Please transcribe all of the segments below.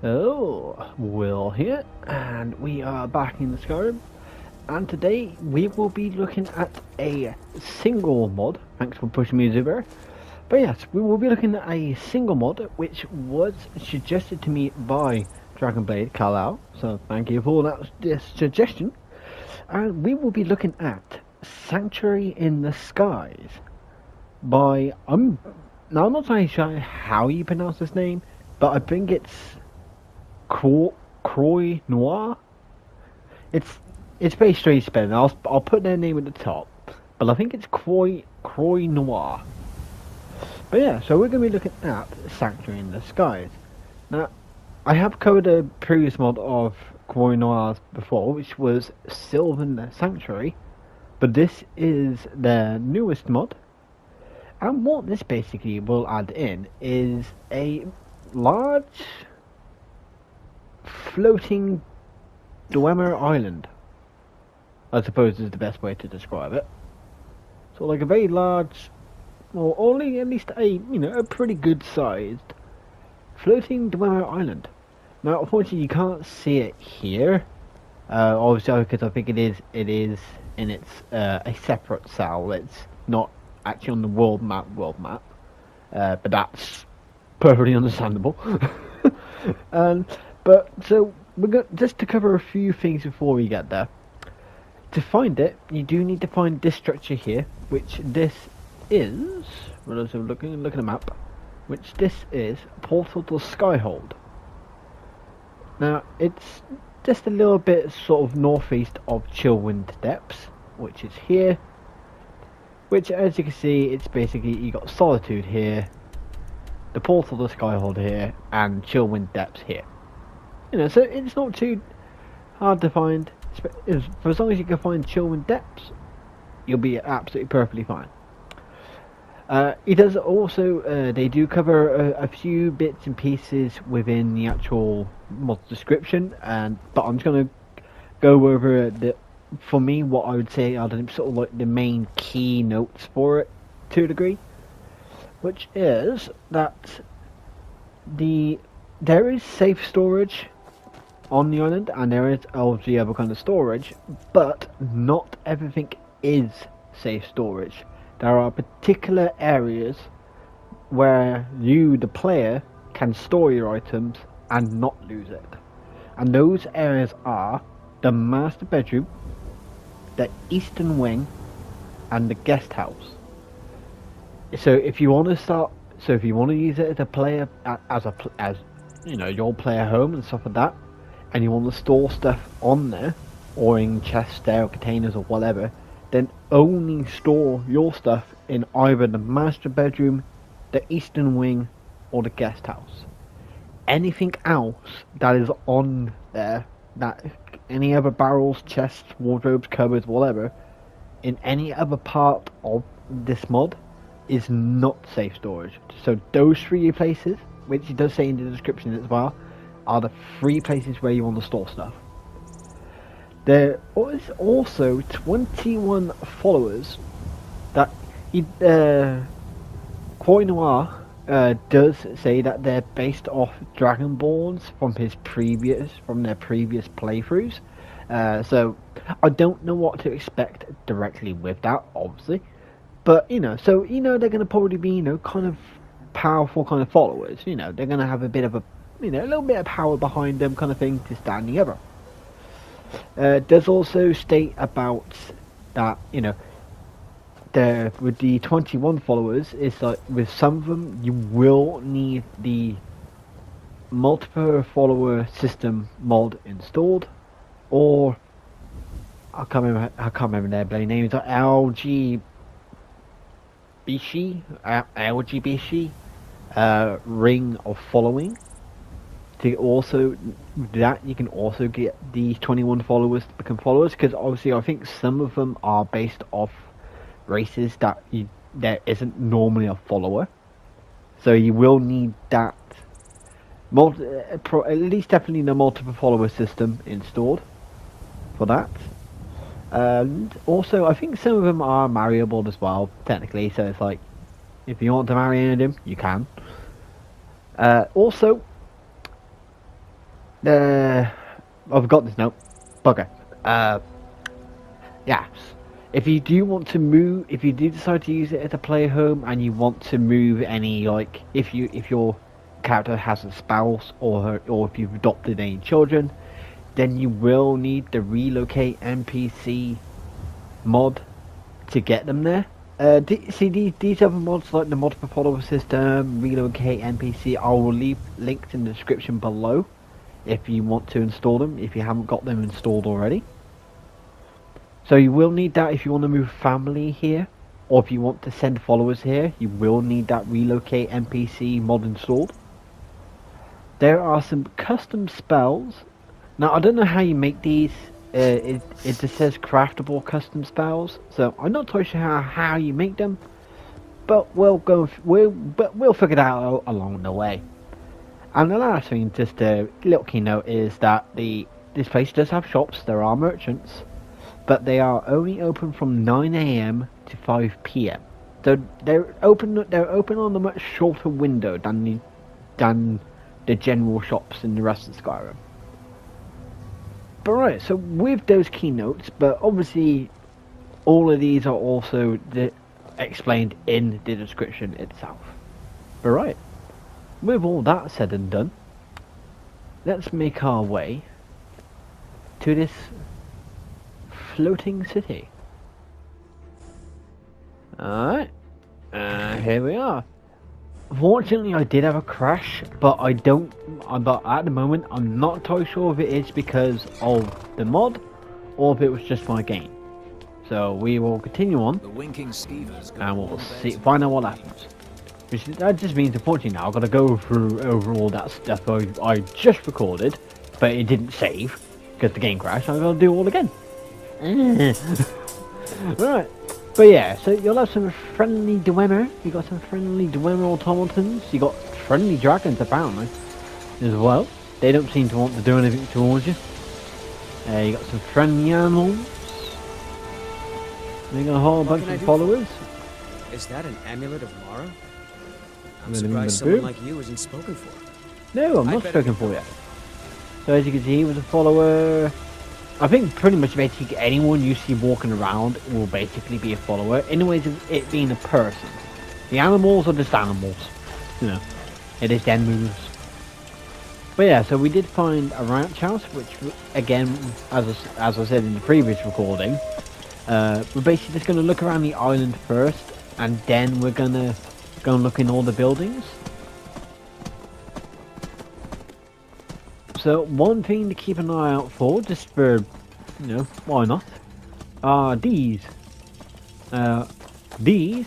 Oh, Will here, and we are back in the Skyrim, and today we will be looking at a single mod. Thanks for pushing me, Zuber. But yes, we will be looking at a single mod which was suggested to me by Dragonblade Carlisle, so thank you for that suggestion. And we will be looking at Sanctuary in the Skies by now I'm not entirely sure how you pronounce this name, but I think it's CroixNoire. It's very strange spelling. I'll put their name at the top, but I think it's CroixNoire. But yeah, so we're going to be looking at Sanctuary in the Skies. Now, I have covered a previous mod of CroixNoire before, which was Sylvan Sanctuary, but this is their newest mod. And what this basically will add in is a large floating Dwemer island, I suppose is the best way to describe it. So like a very large, or only at least a a pretty good sized floating Dwemer island. Now unfortunately you can't see it here, obviously because I think it is in its a separate cell. It's not actually on the world map, but that's perfectly understandable. But so we're going just to cover a few things before we get there. To find it, you do need to find this structure here, which this is. Well, also looking at the map, which this is Portal to Skyhold. Now it's just a little bit sort of northeast of Chillwind Depths, which is here. Which, as you can see, it's basically you got Solitude here, the Portal to Skyhold here, and Chillwind Depths here. So it's not too hard to find. For as long as you can find Chillwind Depths, you'll be absolutely perfectly fine. It does also, they do cover a few bits and pieces within the actual mod description, but I'm just going to go over for me, what I would say are sort of like the main key notes for it, to a degree, which is that there is safe storage on the island, and there is obviously other kind of storage, but not everything is safe storage. There are particular areas where you, the player, can store your items and not lose it, and those areas are the master bedroom, the eastern wing, and the guest house. So if you want to use it as a player, as your player home and stuff like that, and you want to store stuff on there, or in chests there, or containers, or whatever, then only store your stuff in either the master bedroom, the eastern wing, or the guest house. Anything else that is on there, that any other barrels, chests, wardrobes, cupboards, whatever, in any other part of this mod is not safe storage. So those three places, which it does say in the description as well, are the three places where you want to store stuff. There is also 21 followers that CroixNoire does say that they're based off Dragonborns from their previous playthroughs. So I don't know what to expect directly with that, obviously, but they're going to probably be kind of powerful kind of followers. They're going to have a bit of a little bit of power behind them, kind of thing, to stand the other. Does also state about that with the 21 followers, it's like with some of them you will need the multiple follower system mod installed, or I can't remember their bloody names, like LGBC ring of following. To also that you can also get these 21 followers to become followers, because obviously I think some of them are based off races that there isn't normally a follower, so you will need that at least definitely the multiple follower system installed for that. And also I think some of them are marryable as well, technically, so it's like if you want to marry any of them you can. Also I've got this note. Bugger. Yes. If you do want to move, if you do decide to use it as a player home, and you want to move any, like, if your character has a spouse or if you've adopted any children, then you will need the relocate NPC mod to get them there. See these other mods like the mod for follower system, relocate NPC. I will leave links in the description below if you want to install them, if you haven't got them installed already. So you will need that if you want to move family here, or if you want to send followers here, you will need that relocate NPC mod installed. There are some custom spells. Now I don't know how you make these. It just says craftable custom spells, so I'm not totally sure how you make them, but we'll figure that out along the way. And the last thing, just a little keynote, is that this place does have shops. There are merchants, but they are only open from 9 AM to 5 PM. So they're open on a much shorter window than the general shops in the rest of Skyrim. But right, so with those keynotes, but obviously all of these are also explained in the description itself. But right, with all that said and done, let's make our way to this floating city. Alright, here we are. Fortunately, I did have a crash, but at the moment I'm not entirely sure if it is because of the mod or if it was just my game. So we will continue on, and we'll find out what happens. That just means, unfortunately, now I've got to go through over all that stuff I just recorded, but it didn't save because the game crashed. I've got to do it all again. Right. But yeah, so you'll have some friendly Dwemer. You got some friendly Dwemer automatons. You got friendly dragons apparently as well. They don't seem to want to do anything towards you. You got some friendly animals. You got a whole bunch of followers. Is that an amulet of Mara? I'm surprised someone like you isn't spoken for. No, I'm not spoken for yet. So as you can see, he was a follower. I think pretty much basically anyone you see walking around will basically be a follower. Anyways, it being a person. The animals are just animals. You know, it is their moves. But yeah, so we did find a ranch house, which again, as I said in the previous recording, we're basically just going to look around the island first, and then we're going to go and look in all the buildings. So one thing to keep an eye out for, just for, you know, why not, are these. These,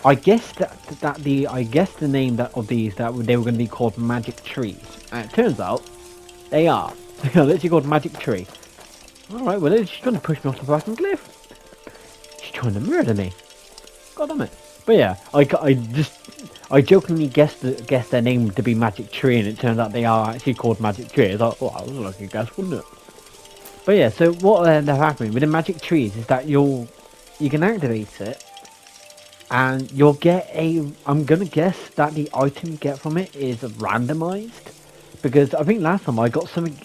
I guess the name of these they were going to be called magic trees, and it turns out they are. They're literally called magic tree. All right, well, she's trying to push me off the fucking cliff. She's trying to murder me. God damn it. But yeah, I jokingly guessed their name to be Magic Tree, and it turns out they are actually called Magic Tree. I thought, well, that was a lucky guess, wouldn't it? But yeah, so what ends up happening with the Magic Trees is that you can activate it, and you'll get I'm gonna guess that the item you get from it is randomized, because I think last time I got something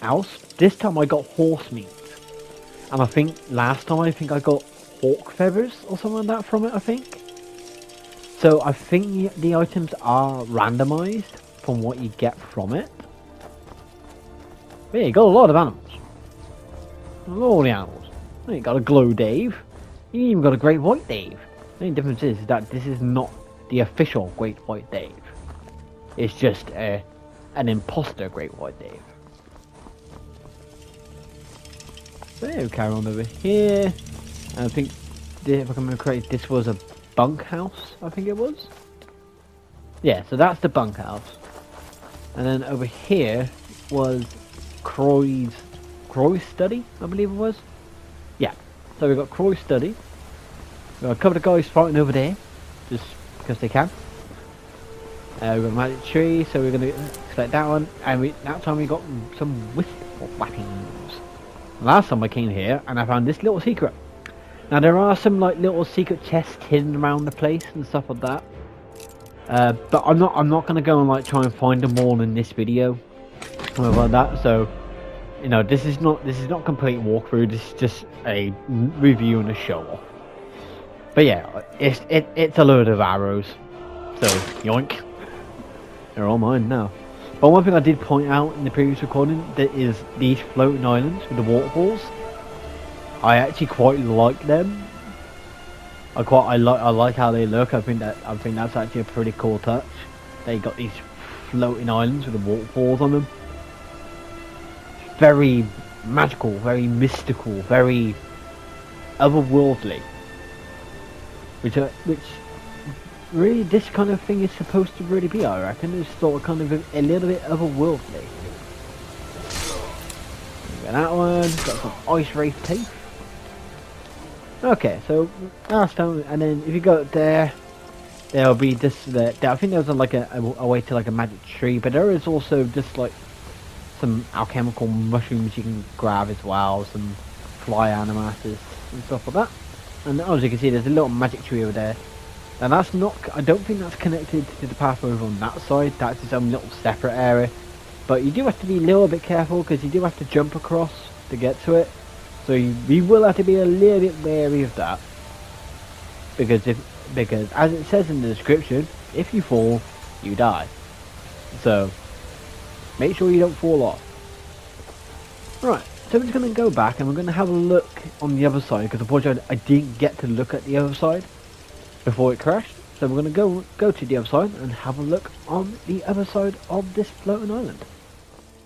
else. This time I got horse meat, and I think last time I got hawk feathers or something like that from it, I think. So I think the items are randomized from what you get from it. But yeah, you got a lot of animals. All the animals. You got a glow Dave. You even got a great white Dave. The only difference is that this is not the official great white Dave. It's just an imposter great white Dave. So yeah, we'll carry on over here. And I think, if I can remember correctly, this was a bunk house, I think it was. Yeah, so that's the bunk house. And then over here was Croy's study, I believe it was. Yeah, so we've got Croy's study. We've got a couple of guys fighting over there, just because they can. We've got a magic tree, so we're going to select that one. And that time we got some whistle whappings. Last time I came here, and I found this little secret. Now there are some like little secret chests hidden around the place and stuff like that. But I'm not gonna go and like try and find them all in this video. about that. So, you know, this is not complete walkthrough. This is just a review and a show off. But yeah, it's a load of arrows. So yoink, they're all mine now. But one thing I did point out in the previous recording that is these floating islands with the waterfalls. I actually quite like them. I like how they look. I think that's actually a pretty cool touch. They got these floating islands with the waterfalls on them. Very magical, very mystical, very otherworldly. Which really this kind of thing is supposed to really be, I reckon. It's sort of kind of a little bit otherworldly. Got that one. Got some ice wraith teeth. Okay, so last time, and then if you go up there, there'll be just I think there's like a way to like a magic tree, but there is also just like some alchemical mushrooms you can grab as well, some fly animators and stuff like that. And as you can see, there's a little magic tree over there. And that's not, I don't think that's connected to the path over on that side. That's its own little separate area. But you do have to be a little bit careful because you do have to jump across to get to it. So you will have to be a little bit wary of that. Because as it says in the description, if you fall, you die. So make sure you don't fall off. Right, so we're just going to go back and we're going to have a look on the other side. Because unfortunately I didn't get to look at the other side before it crashed. So we're going to go to the other side and have a look on the other side of this floating island.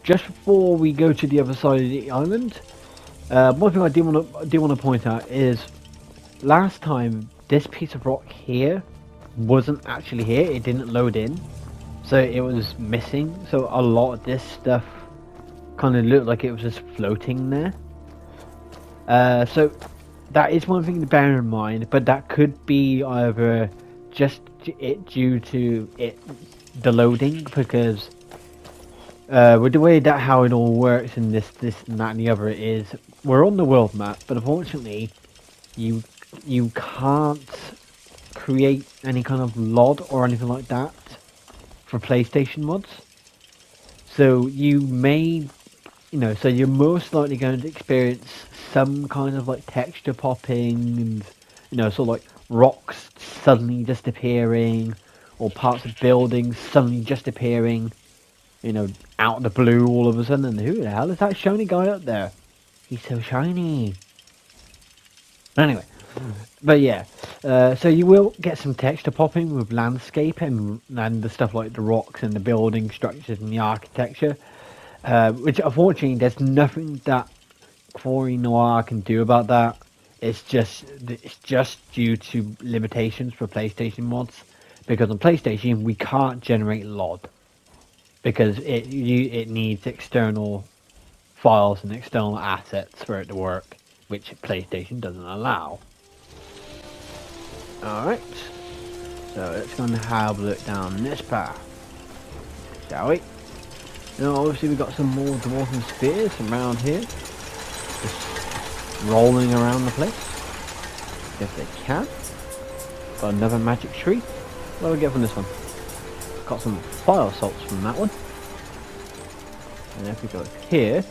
Just before we go to the other side of the island, one thing I do want to point out is last time this piece of rock here wasn't actually here. It didn't load in, so it was missing. So a lot of this stuff kind of looked like it was just floating there. So that is one thing to bear in mind, but that could be either just due to the loading, because with the way that how it all works in this and that and the other is we're on the world map, but unfortunately you can't create any kind of LOD or anything like that for PlayStation mods. So you may, so you're most likely going to experience some kind of like texture popping and sort of like rocks suddenly just appearing, or parts of buildings suddenly just appearing, out of the blue all of a sudden. And who the hell is that shiny guy up there? He's so shiny. Anyway, but yeah, so you will get some texture popping with landscape and the stuff like the rocks and the building structures and the architecture, which unfortunately there's nothing that CroixNoire can do about that. It's just due to limitations for PlayStation mods, because on PlayStation we can't generate LOD because it needs external files and external assets for it to work, which PlayStation doesn't allow. Alright, so let's go and have a look down this path, shall we? Obviously we've got some more dwarven spears around here, just rolling around the place. If they can. Got another magic tree. What do we get from this one? Got some fire salts from that one. And if we go here,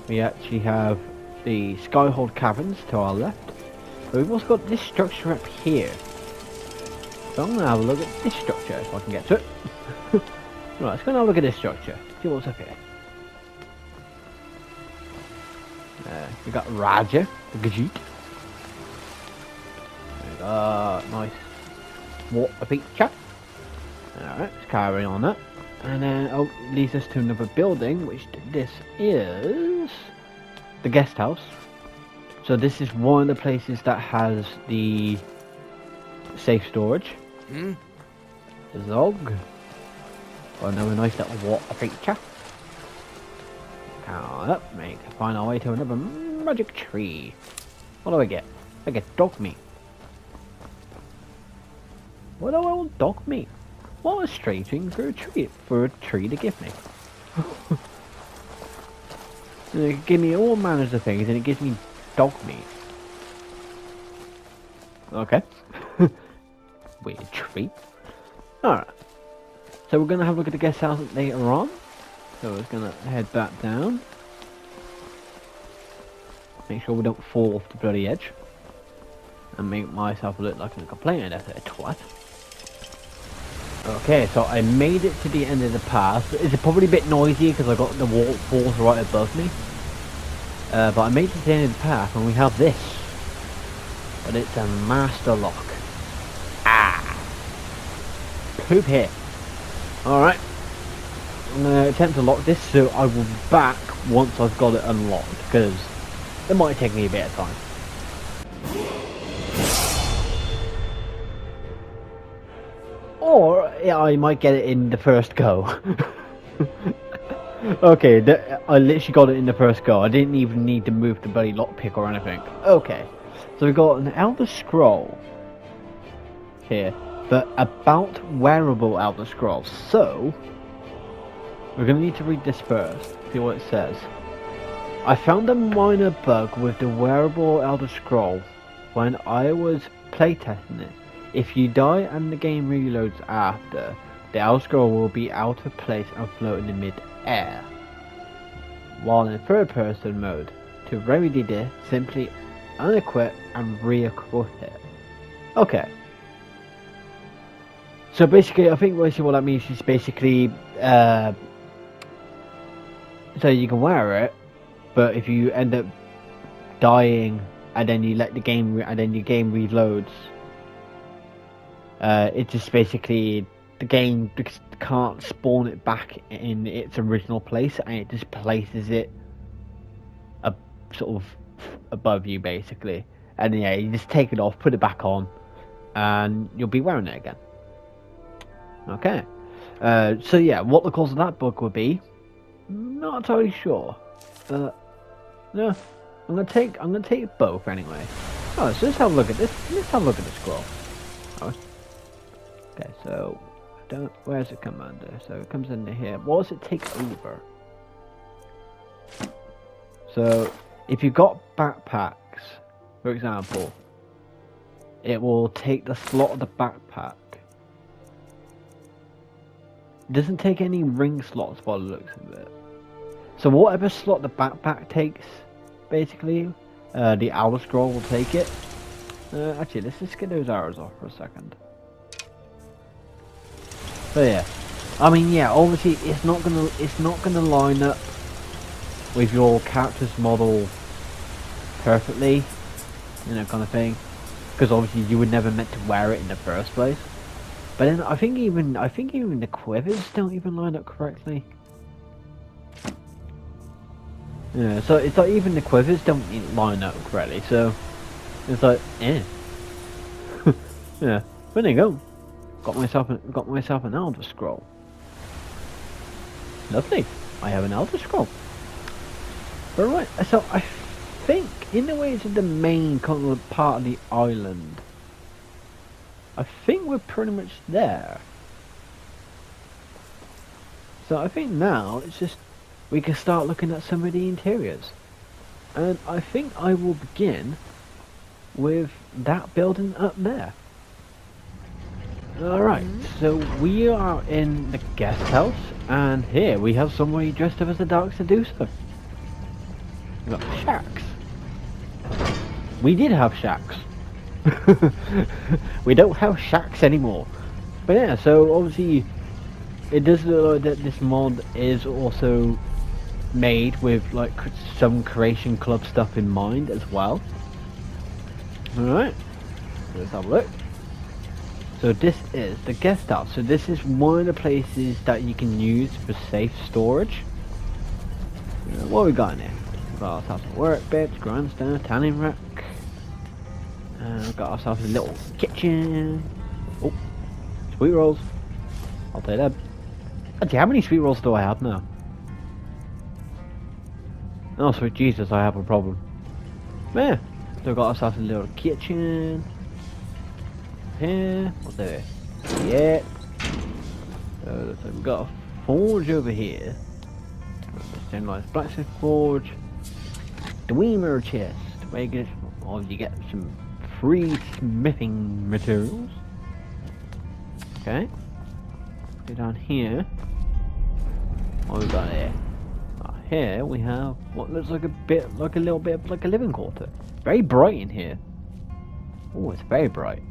we actually have the Skyhold Caverns to our left. But we've also got this structure up here. So I'm going to have a look at this structure if I can get to it. Right, let's go and have a look at this structure. See what's up here. We got Raja, the Gajit. We got nice water feature. Alright, let's carry on that. And then, it leads us to another building, which this is the guest house. So this is one of the places that has the safe storage. Zog. Got another nice little water feature. Count up, find our way to another magic tree. What do I get? I get dog meat. What do I want dog meat? What a strange thing for a tree to give me. It give me all manners of things and it gives me dog meat. Okay. Weird tree. Alright. So we're going to have a look at the guest house later on. So we're gonna head back down. Make sure we don't fall off the bloody edge. And make myself look like a complaining after a twat. Okay, so I made it to the end of the path. It's probably a bit noisy because I got the walls right above me. But I made it to the end of the path and we have this. But it's a master lock. Ah! Poop here. Alright. I'm going to attempt to lock this, so I will be back once I've got it unlocked, because it might take me a bit of time. Or I might get it in the first go. Okay, I literally got it in the first go. I didn't even need to move the bloody lockpick or anything. Okay, so we've got an Elder Scroll here, but about Wearable Elder Scrolls. So we're going to need to read this first, see what it says. I found a minor bug with the Wearable Elder Scroll when I was playtesting it. If you die and the game reloads after, the Elder Scroll will be out of place and float in mid-air. While in third person mode, to remedy this, simply unequip and re-equip it. Okay. So basically, I think basically what that means is basically, so you can wear it, but if you end up dying and then you let the game and then your game reloads, it just basically the game can't spawn it back in its original place, and it just places it sort of above you basically, and yeah, you just take it off, put it back on, and you'll be wearing it again. Okay, so yeah, what the cause of that bug would be, not entirely sure, but no, I'm gonna take both anyway. Oh, so let's have a look at this. Let's have a look at the scroll. Oh. Okay, so where's it come under? So it comes under here. What does it take over? So if you've got backpacks, for example, it will take the slot of the backpack. It doesn't take any ring slots by the looks of it. So whatever slot the backpack takes, basically, the Elder Scroll will take it. Actually, let's just get those arrows off for a second. So yeah, I mean, yeah, obviously it's not gonna line up with your character's model perfectly, you know, kind of thing, because obviously you were never meant to wear it in the first place. But then I think even the quivers don't even line up correctly. Yeah, so it's like even the quivers don't line up correctly. So it's like, eh. Yeah, but there you go. Got myself an Elder Scroll. Lovely. I have an Elder Scroll. Alright, so I think in the way to the main kind of part of the island, I think we're pretty much there. So I think now it's just we can start looking at some of the interiors. And I think I will begin with that building up there. Alright, so we are in the guest house, and here we have somebody dressed up as a Dark Seducer. We've got shacks. We did have shacks. We don't have shacks anymore. But yeah, so obviously it does look like that this mod is also made with like some Creation Club stuff in mind as well. Alright, let's have a look. So this is the guest house. So this is one of the places that you can use for safe storage. What we got in here? We've got ourselves a workbench, grandstand, tanning rack. We've got ourselves a little kitchen. Oh, sweet rolls. I'll take that. Actually, how many sweet rolls do I have now? Oh, sweet Jesus, I have a problem. Yeah, so we've got ourselves a little kitchen. Here, what's there? Yeah. So we've got a forge over here. Same like blacksmith forge. Dwemer chest, where you get some free smithing materials. Okay. Go down here. What we got here? Here we have what looks like a little bit of like a living quarter. Very bright in here. Oh, it's very bright.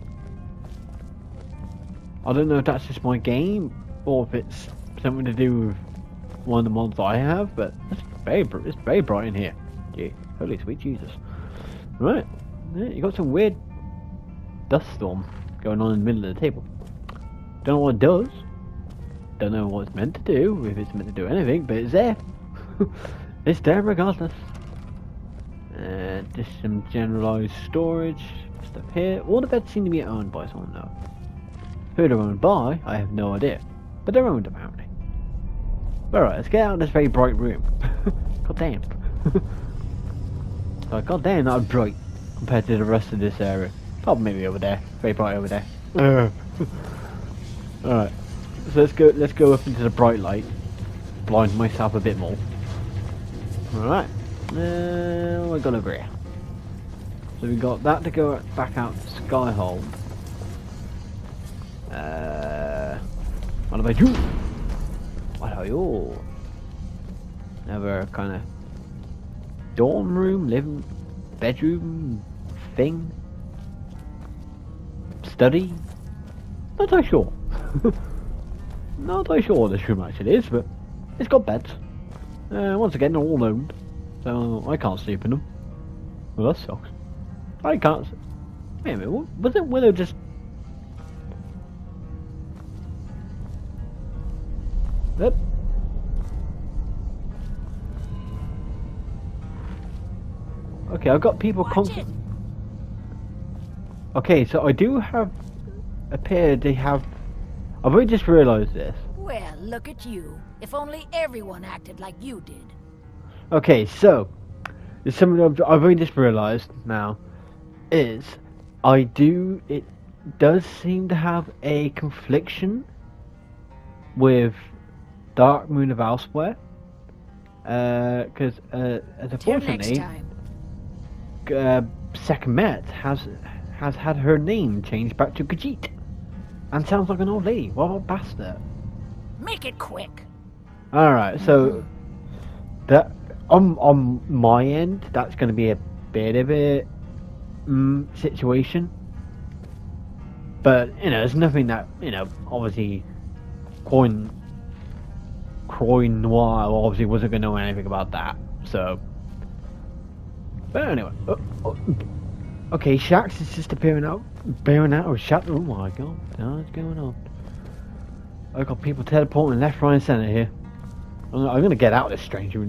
I don't know if that's just my game or if it's something to do with one of the mods I have, but it's very bright in here. Gee, holy sweet Jesus! Right, yeah, you got some weird dust storm going on in the middle of the table. Don't know what it does. Don't know what it's meant to do, if it's meant to do anything, but it's there. It's there regardless. Just some generalized storage stuff here. All the beds seem to be owned by someone though. Who they're owned by, I have no idea. But they're owned apparently. Alright, let's get out of this very bright room. God damn. Like, god damn, that was bright compared to the rest of this area. Oh, maybe over there. Very bright over there. Alright. So let's go up into the bright light. Blind myself a bit more. Alright. We're gonna over here. So we got that to go back out to Skyhold. What about you? What are you? Another kind of dorm room, living, bedroom thing, study. Not so sure. Not so sure what this room actually is, but it's got beds. Once again, they're all owned, so I can't sleep in them. Well, that sucks. I can't. Wait a minute, was it Willow just? Yep. Okay, I've got people constant. Okay, so I do have they have. I've only just realised this. Well, look at you. If only everyone acted like you did. Okay, so there's something I've only just realised now is it does seem to have a confliction with Dark Moon of Elsewhere, because unfortunately, Sekhmet has had her name changed back to Khajiit, and sounds like an old lady. What a bastard! Make it quick. All right, so that on my end, that's going to be a bit of a situation, but you know, there's nothing that obviously CroixNoire obviously wasn't going to know anything about that. So, but anyway, okay, Shax is just appearing out of Shax. Oh my god, what's going on? I've got people teleporting left, right, and centre here. I'm gonna get out of this strange room.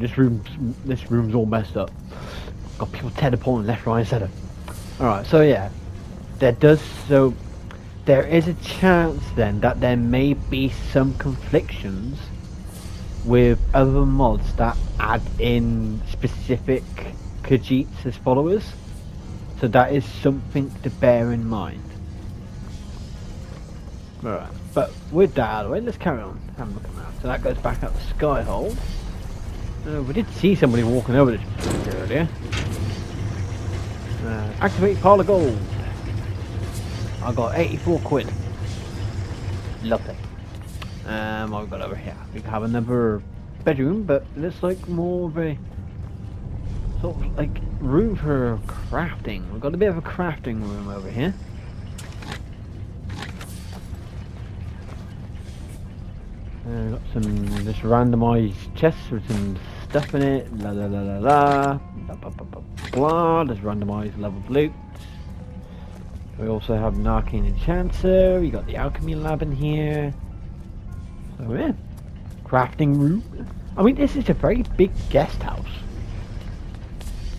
This room's all messed up. Got people teleporting left, right, and centre. All right, so yeah, there is a chance then that there may be some conflictions with other mods that add in specific Khajiits as followers. So that is something to bear in mind. Alright, but with that out of the way, let's carry on. Have a look around. So that goes back up the Skyhold. We did see somebody walking over this earlier. Activate pile of gold. I got 84 quid. Lovely. What we've got over here? We have another bedroom, but it looks like more of a sort of like room for crafting. We've got a bit of a crafting room over here. Got some just randomized chests with some stuff in it. La la la la la. Blah blah blah blah blah. There's randomized leveled loot. We also have an arcane enchanter. We got the alchemy lab in here. So yeah, crafting room. I mean, this is a very big guest house.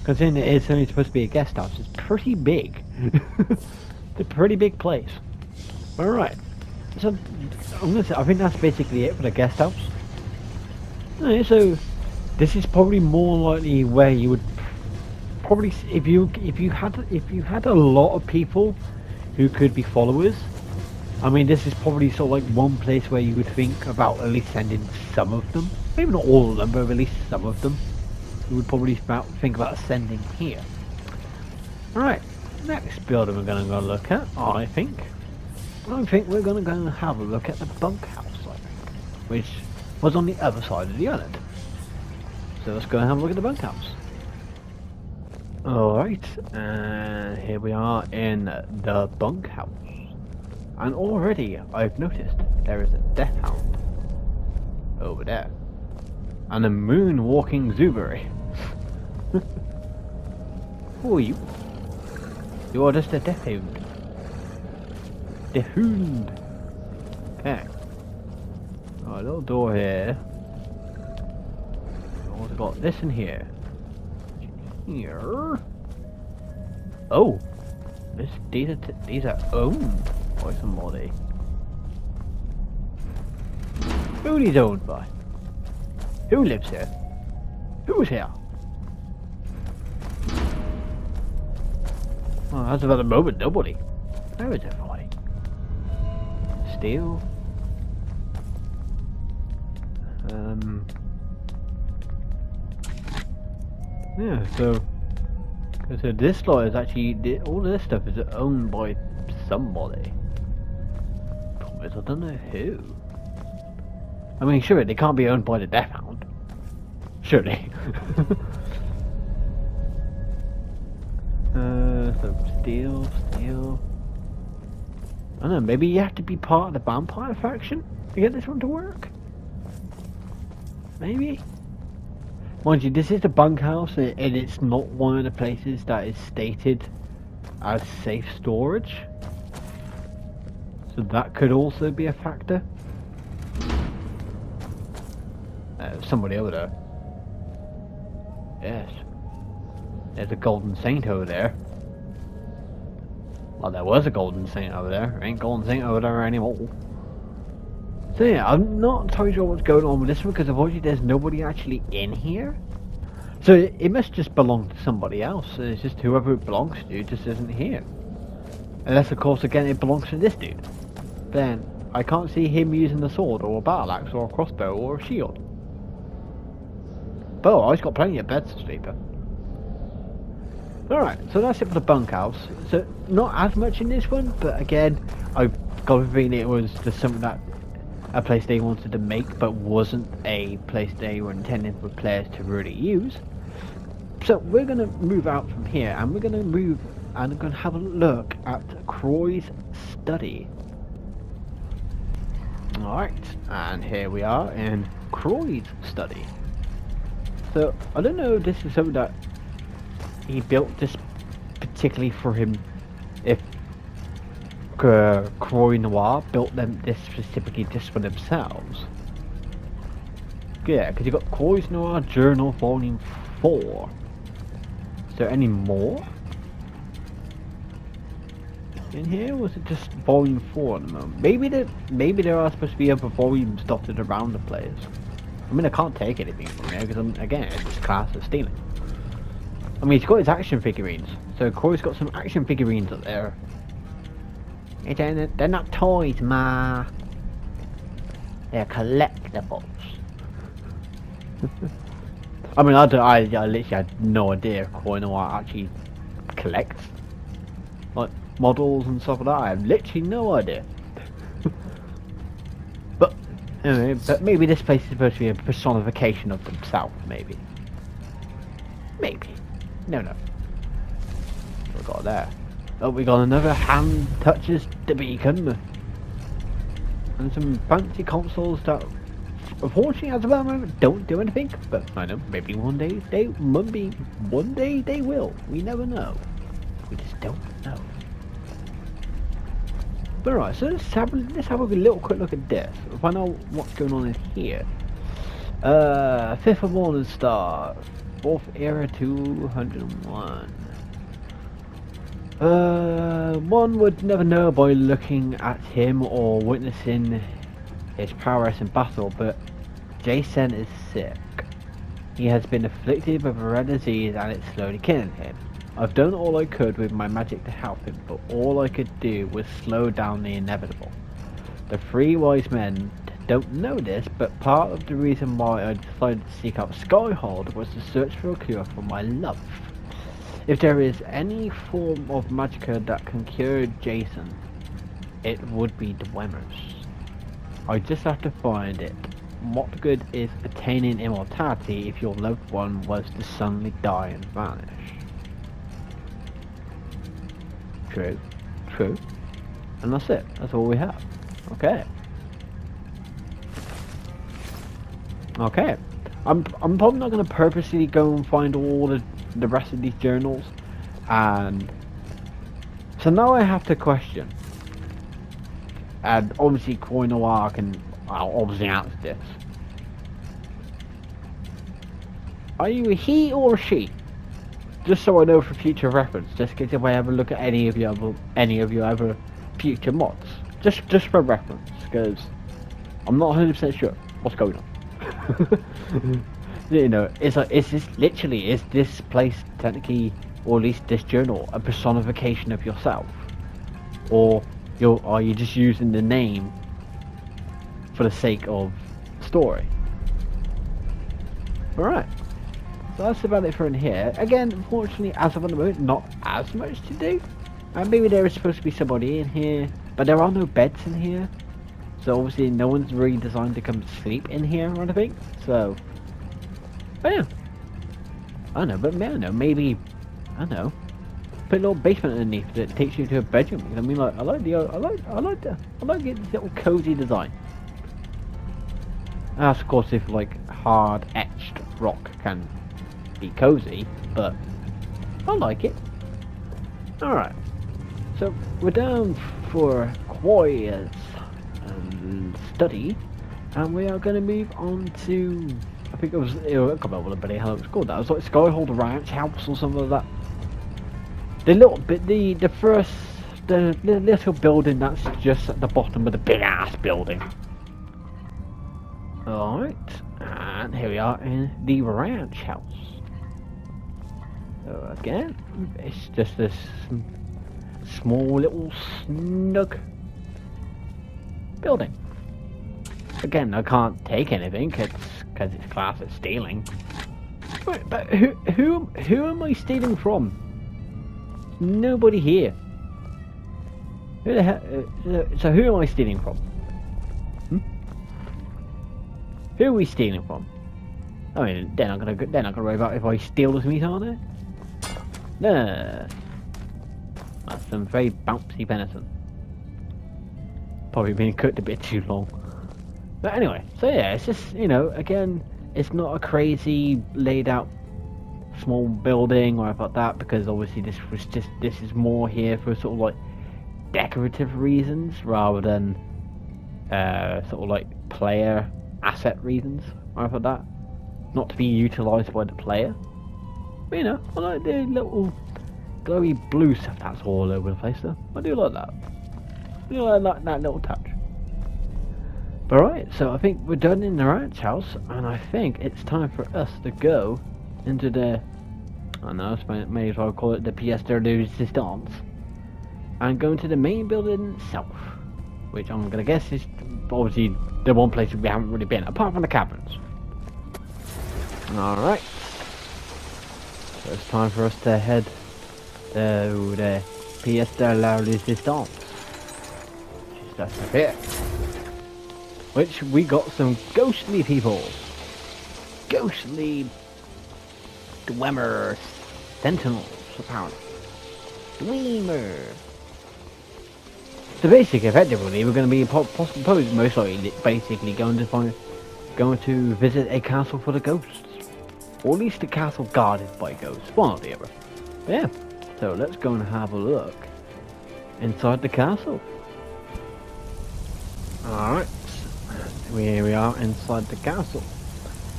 Considering it is only supposed to be a guest house, it's pretty big. It's a pretty big place. Alright. So, I think that's basically it for the guest house. Alright, so this is probably more likely where you would probably, if you had a lot of people who could be followers. I mean, this is probably sort of like one place where you would think about at least sending some of them. Maybe not all of them, but at least some of them. You would probably think about sending here. Alright, next building we're going to go look at, I think we're going to go and have a look at the Bunk house, which was on the other side of the island. So let's go and have a look at the bunkhouse. Alright, and here we are in the bunkhouse. And already I've noticed there is a death hound over there. And a moon-walking Zuberi. Who are you? You are just a death hound. Death hound. Okay. A little door here. We've also got this in here. Here. Oh, these are owned by somebody. Who are these owned by? Who lives here? Who's here? Well, that's about the moment. Nobody. Where is everybody? Steel. Yeah, so this lot is actually, all of this stuff is owned by somebody. Problem is, I don't know who. I mean, sure, they can't be owned by the Death Hound. Surely. So steel. I don't know, maybe you have to be part of the vampire faction to get this one to work? Maybe? Mind you, this is the bunkhouse, and it's not one of the places that is stated as safe storage. So that could also be a factor. Somebody over there. Yes. There's a golden saint over there. Well, there was a golden saint over there. There ain't golden saint over there anymore. So yeah, I'm not entirely sure what's going on with this one, because unfortunately there's nobody actually in here. So it must just belong to somebody else. It's just whoever it belongs to just isn't here. Unless of course again it belongs to this dude. Then I can't see him using the sword or a battle axe or a crossbow or a shield. But I've got plenty of beds to sleep in. Alright, so that's it for the bunkhouse. So not as much in this one, but again, I've got a feeling it was just something that a place they wanted to make, but wasn't a place they were intending for players to really use. So we're going to move out from here, and we're going to move and I'm going to have a look at Croy's study. Alright, and here we are in Croy's study. So I don't know if this is something that he built this particularly for him, if CroixNoire built them this specifically just for themselves. Yeah, because you got CroixNoire Journal Volume 4. Is there any more in here? Or was it just Volume 4 at the moment? Maybe there are supposed to be other volumes dotted around the place. I mean, I can't take anything from here because again, it's just class as stealing. I mean, he's got his action figurines, so Croy's got some action figurines up there. They're not toys, ma. They're collectibles. I mean, I literally had no idea CroixNoire actually collects like models and stuff like that. I have literally no idea. But anyway, but maybe this place is supposed to be a personification of themselves. Maybe. No. What we got there? Oh, we got another hand touches the beacon. And some fancy consoles that unfortunately at the moment don't do anything. But I know, maybe one day they will. We never know. We just don't know. But alright, so let's have a little quick look at this. Find out what's going on in here. 5th of Morning Star. 4th Era 201. One would never know by looking at him or witnessing his prowess in battle, but Jason is sick. He has been afflicted with a rare disease and it's slowly killing him. I've done all I could with my magic to help him, but all I could do was slow down the inevitable. The 3 wise men don't know this, but part of the reason why I decided to seek out Skyhold was to search for a cure for my love. If there is any form of magicka that can cure Jason, it would be Dwemer's. I just have to find it. what good is attaining immortality if your loved one was to suddenly die and vanish? True. True. And that's it. That's all we have. Okay. Okay. I'm probably not going to purposely go and find all the rest of these journals. And so now I have to question. And obviously CroixNoire can obviously answer this. Are you a he or a she? Just so I know for future reference, just in case if I ever look at any of your other future mods. Just for reference, because I'm not 100% sure what's going on. You know, is this place technically, or at least this journal, a personification of yourself? Or are you just using the name for the sake of story? Alright. So that's about it for in here. Again, unfortunately, as of the moment, not as much to do. And maybe there is supposed to be somebody in here, but there are no beds in here. So obviously no one's really designed to come sleep in here or anything. So, but yeah. I don't know, but I don't know, maybe, I don't know, put a little basement underneath that takes you to a bedroom. I mean, like, I like this little cozy design. That's of course if like hard etched rock can be cozy, but I like it. Alright, so we're down for Croy's study, and we are going to move on to, I think it was, I can't remember what the bloody hell it was called. That was like Skyhold Ranch House or something like that. The little bit, the little building that's just at the bottom of the big ass building. Alright, and here we are in the ranch house. So again, it's just this small little snug building. Again, I can't take anything because it's classed as stealing. Wait, but who am I stealing from? Nobody here. Who the hell? So who am I stealing from? Who are we stealing from? I mean, they're not gonna worry about if I steal this meat, are they? Nah. That's some very bouncy venison. Probably been cooked a bit too long. But anyway, so yeah, it's just, you know, again, it's not a crazy laid out small building or anything like that, because obviously this is more here for sort of like decorative reasons rather than sort of like player asset reasons or anything like that. Not to be utilised by the player. But you know, I like the little glowy blue stuff that's all over the place though. I do like that. I do like that little touch. Alright, so I think we're done in the ranch house, and I think it's time for us to go into the, I don't know, may as well call it the pièce de résistance, and go into the main building itself, which I'm gonna guess is obviously the one place we haven't really been, apart from the caverns. Alright, so it's time for us to head to the pièce de la résistance, which is just up here. Which we got some ghostly people. Ghostly Dwemer sentinels, apparently. Dwemer. So basically, effectively, we're going to be most likely basically going to visit a castle full of ghosts. Or at least a castle guarded by ghosts, one or the other. But yeah, so let's go and have a look inside the castle. Alright. Here we are inside the castle.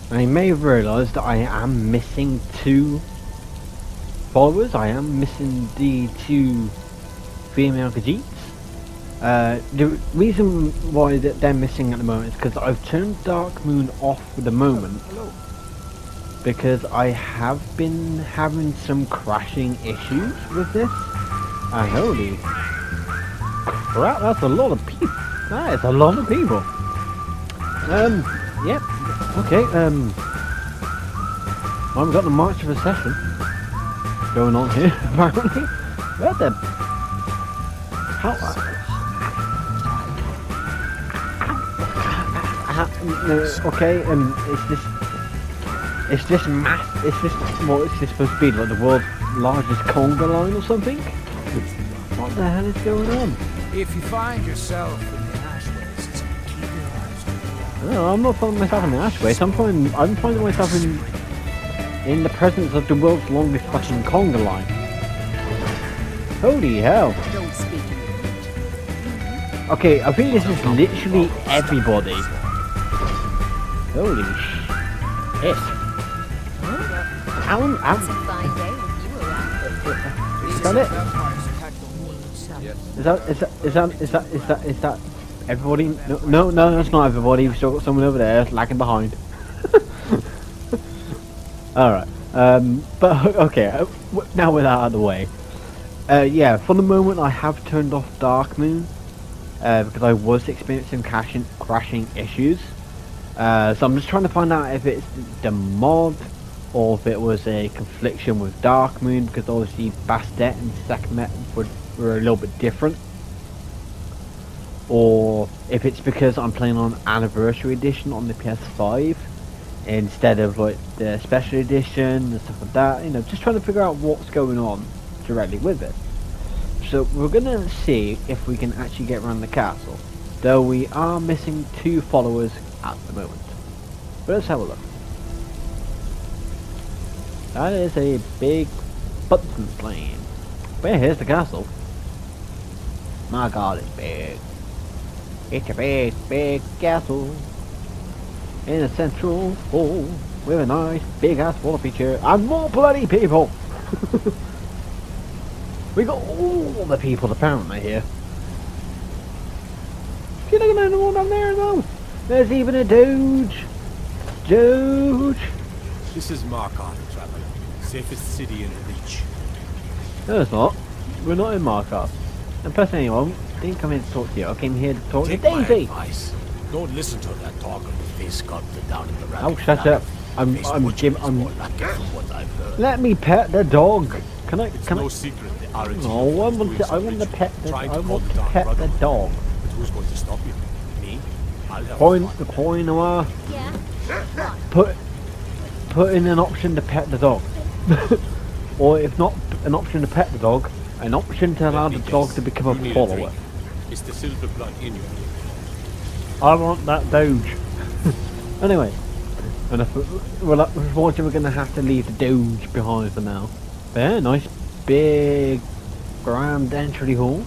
I may have realised that I am missing 2 followers. I am missing the 2 female Khajiits. The reason why they're missing at the moment is because I've turned Dark Moon off for the moment. Because I have been having some crashing issues with this. And holy crap, that's a lot of people. That is a lot of people. Yep, okay, well, we've got the March of Recession going on here, apparently. What the? okay, it's this what is this supposed to be, like the world's largest conga line or something? What the hell is going on? If you find yourself in the ashways, keep your eyes open. No, I'm not finding myself in the ashways. I'm finding myself in the presence of the world's longest fucking conga line. Holy hell! Don't speak. Okay, I think this is literally everybody. Holy shit! It's a fine day with you around. Is that it? Is that everybody? No, that's not everybody. We've still got someone over there lagging behind. Alright, but okay, now with that out of the way. Yeah, for the moment I have turned off Dark Moon, because I was experiencing crashing issues. So I'm just trying to find out if it's the mod, or if it was a confliction with Dark Moon, because obviously Bastet and Sekhmet were a little bit different. Or if it's because I'm playing on Anniversary Edition on the PS5, instead of like the Special Edition and stuff like that. You know, just trying to figure out what's going on directly with it. So we're gonna see if we can actually get around the castle, though we are missing 2 followers at the moment. But let's have a look. That is a big button plane. But here's the castle. My god, it's big. It's a big castle in a central hall with a nice big ass water feature and more bloody people. We got all the people apparently here. You looking at anyone down there though? There's even a Doge. This is Markarth, traveler. Safest city in reach. No, it's not. We're not in Markarth. And plus anyone didn't come here to talk to you. I came here to talk to Take my Daisy. advice. Don't listen to that talk of the face sculptor down in the rabbit. Oh, shut up. I'm Let me pet the dog. Can I? No secret. The origin. No, I want to pet the dog. But who's going to stop you? Me? I'll help. CroixNoire. Yeah? Put in an option to pet the dog. Or if not an option to pet the dog, an option to allow the dog to become a follower. It's the silver blood in you. I want that Doge. Anyway, and unfortunately we're going to have to leave the Doge behind for now. But yeah, nice big grand entry hall.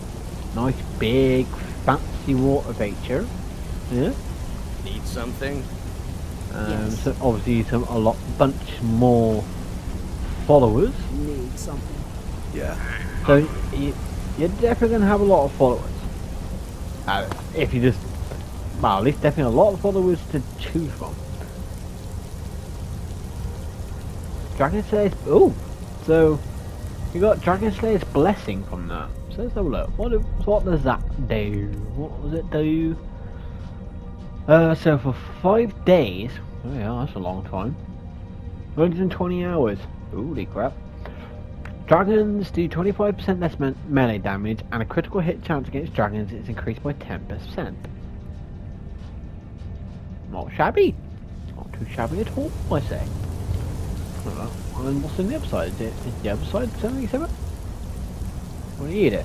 Nice big fancy water feature. Yeah. Need something? Yes. So obviously a bunch more followers. Need something. Yeah. So you're definitely going to have a lot of followers. If you just, well, at least definitely a lot of followers to choose from. Dragon Slayer's, so you got Dragon Slayer's blessing from that. So let's have a look. What does that do? What does it do? So for 5 days, oh yeah, that's a long time. 120 hours. Holy crap. Dragons do 25% less melee damage, and a critical hit chance against dragons is increased by 10%. Not shabby. Not too shabby at all, I say. I don't know. And what's on the other side? Is the other side 77? What do you do?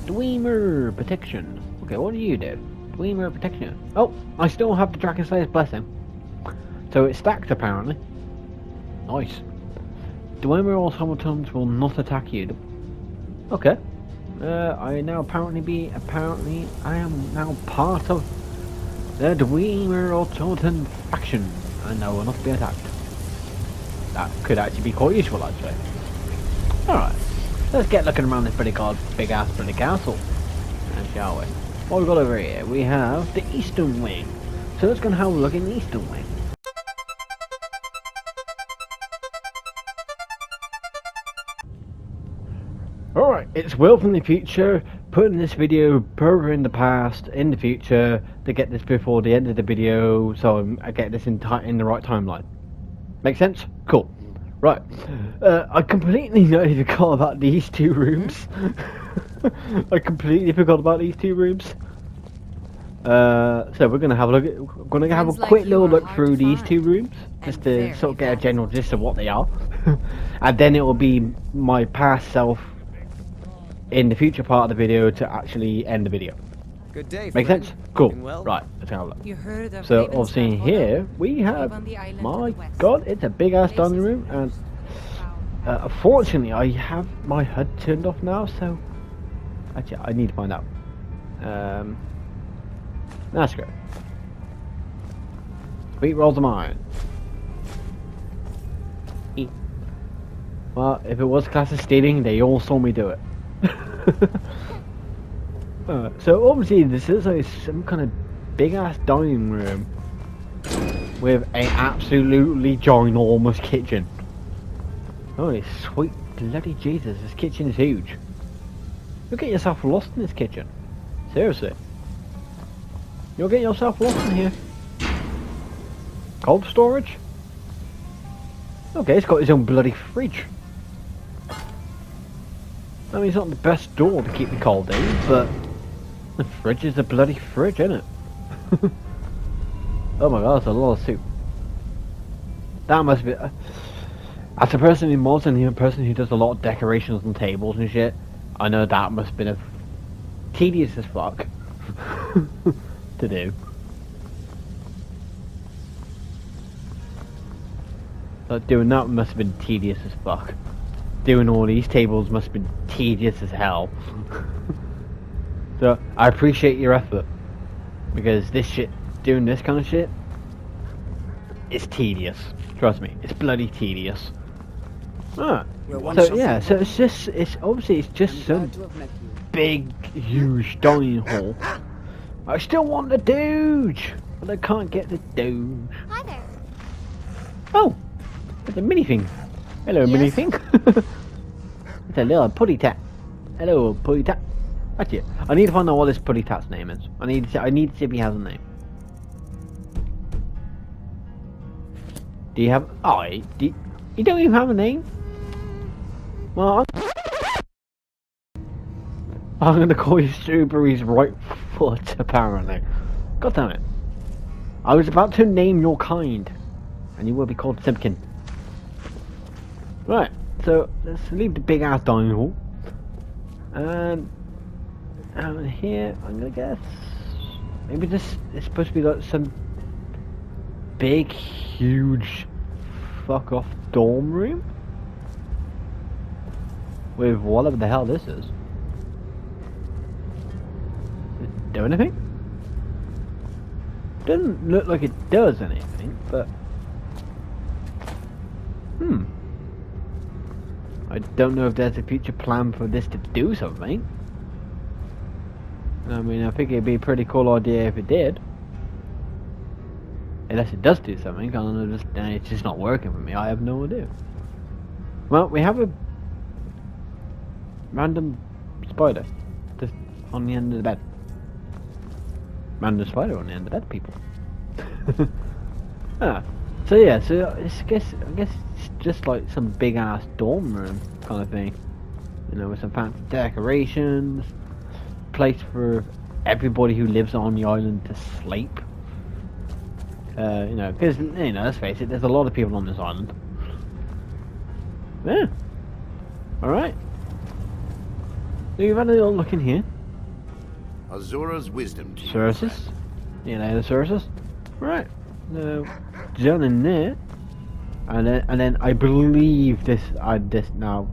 Dwemer protection. Okay, what do you do? Dwemer protection. Oh, I still have the Dragon Slayer's blessing. So it's stacked apparently. Nice. Dwemer automatons will not attack you. Okay. I am now part of the Dwemer automaton faction, and I will not be attacked. That could actually be quite useful, I'd say. Alright, let's get looking around this big ass bloody castle, shall we? What we've got over here, we have the Eastern Wing. So let's go and have a look in the Eastern Wing. Alright, it's Will from the future, putting this video further in the past, in the future, to get this before the end of the video, so I get this in the right timeline. Make sense? Cool. Right. I completely forgot about these 2 rooms. I completely forgot about these 2 rooms. So we're gonna have a look. We're gonna have a Friends like quick you little are look hard through to these find, two rooms, just and to very sort of get a general valuable. gist of what they are, and then it will be my past self in the future part of the video to actually end the video. Good day, Make friend. sense? Cool. Looking well? Right, let's have a look. You heard of So Raven's obviously grandfather? here we have, Live on the island to my the west. god, it's a big ass Places dining room, and unfortunately I have my HUD turned off now, so actually I need to find out. That's great. Sweet rolls of mine. Eat. Well, if it was class of stealing, they all saw me do it. So obviously this is like some kind of big ass dining room with an absolutely ginormous kitchen. Holy sweet bloody Jesus, this kitchen is huge. You'll get yourself lost in this kitchen. Seriously. You'll get yourself lost in here. Cold storage? Okay, it's got his own bloody fridge. I mean, it's not the best door to keep the cold in, but the fridge is a bloody fridge, isn't it? Oh my god, that's a lot of soup. That must be... as a person in mods and a person who does a lot of decorations on tables and shit, I know that must have been a tedious as fuck to do. But doing that must have been tedious as fuck. Doing all these tables must have been tedious as hell. So I appreciate your effort, because this shit, doing this kind of shit, is tedious. Trust me, it's bloody tedious. Ah, so yeah, so it's obviously just some big, huge dining hall. I still want the Doge, but I can't get the Doge. Hi there. Oh, it's a mini thing. Hello, mini thing. It's a little putty tat. Hello, putty tat. That's it. I need to find out what this putty tat's name is. I need to see if he has a name. Do you have? Oh, you don't even have a name. Well, I'm gonna call you Strawberry's right foot. Apparently, god damn it! I was about to name your kind, and you will be called Simpkin. Right. So let's leave the big ass dining hall, and out here I'm gonna guess maybe this is supposed to be like some big, huge, fuck off dorm room with whatever the hell this is. Does it do anything? Doesn't look like it does anything, but I don't know if there's a future plan for this to do something. I mean, I think it'd be a pretty cool idea if it did. Unless it does do something, I don't know, it's just not working for me, I have no idea. Well, we have a random spider just on the end of the bed. Random spider on the end of the bed, people. So yeah, so I guess it's just like some big ass dorm room kind of thing, you know, with some fancy decorations, place for everybody who lives on the island to sleep. You know, because you know, let's face it, there's a lot of people on this island. Yeah. All right. So you've had a little look in here. Azura's wisdom teeth. Sources. You know the sources. Right. Down in there, and then I believe this. Now.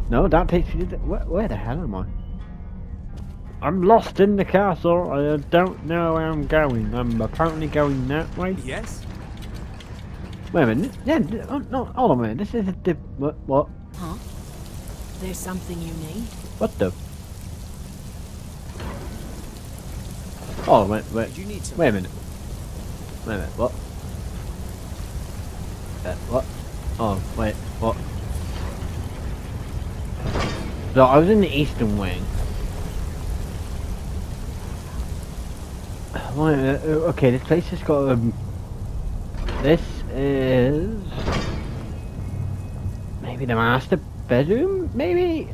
No, that takes you. Where the hell am I? I'm lost in the castle. I don't know where I'm going. I'm apparently going that way. Yes? Wait a minute. Yeah. Oh, no. Hold on a minute. This is a what? Huh? There's something you need? What the? Oh wait. Did you need some? Wait a minute. Wait a minute. What? What? Oh wait. What? So I was in the eastern wing. Okay, this place has got this is maybe the master bedroom. Maybe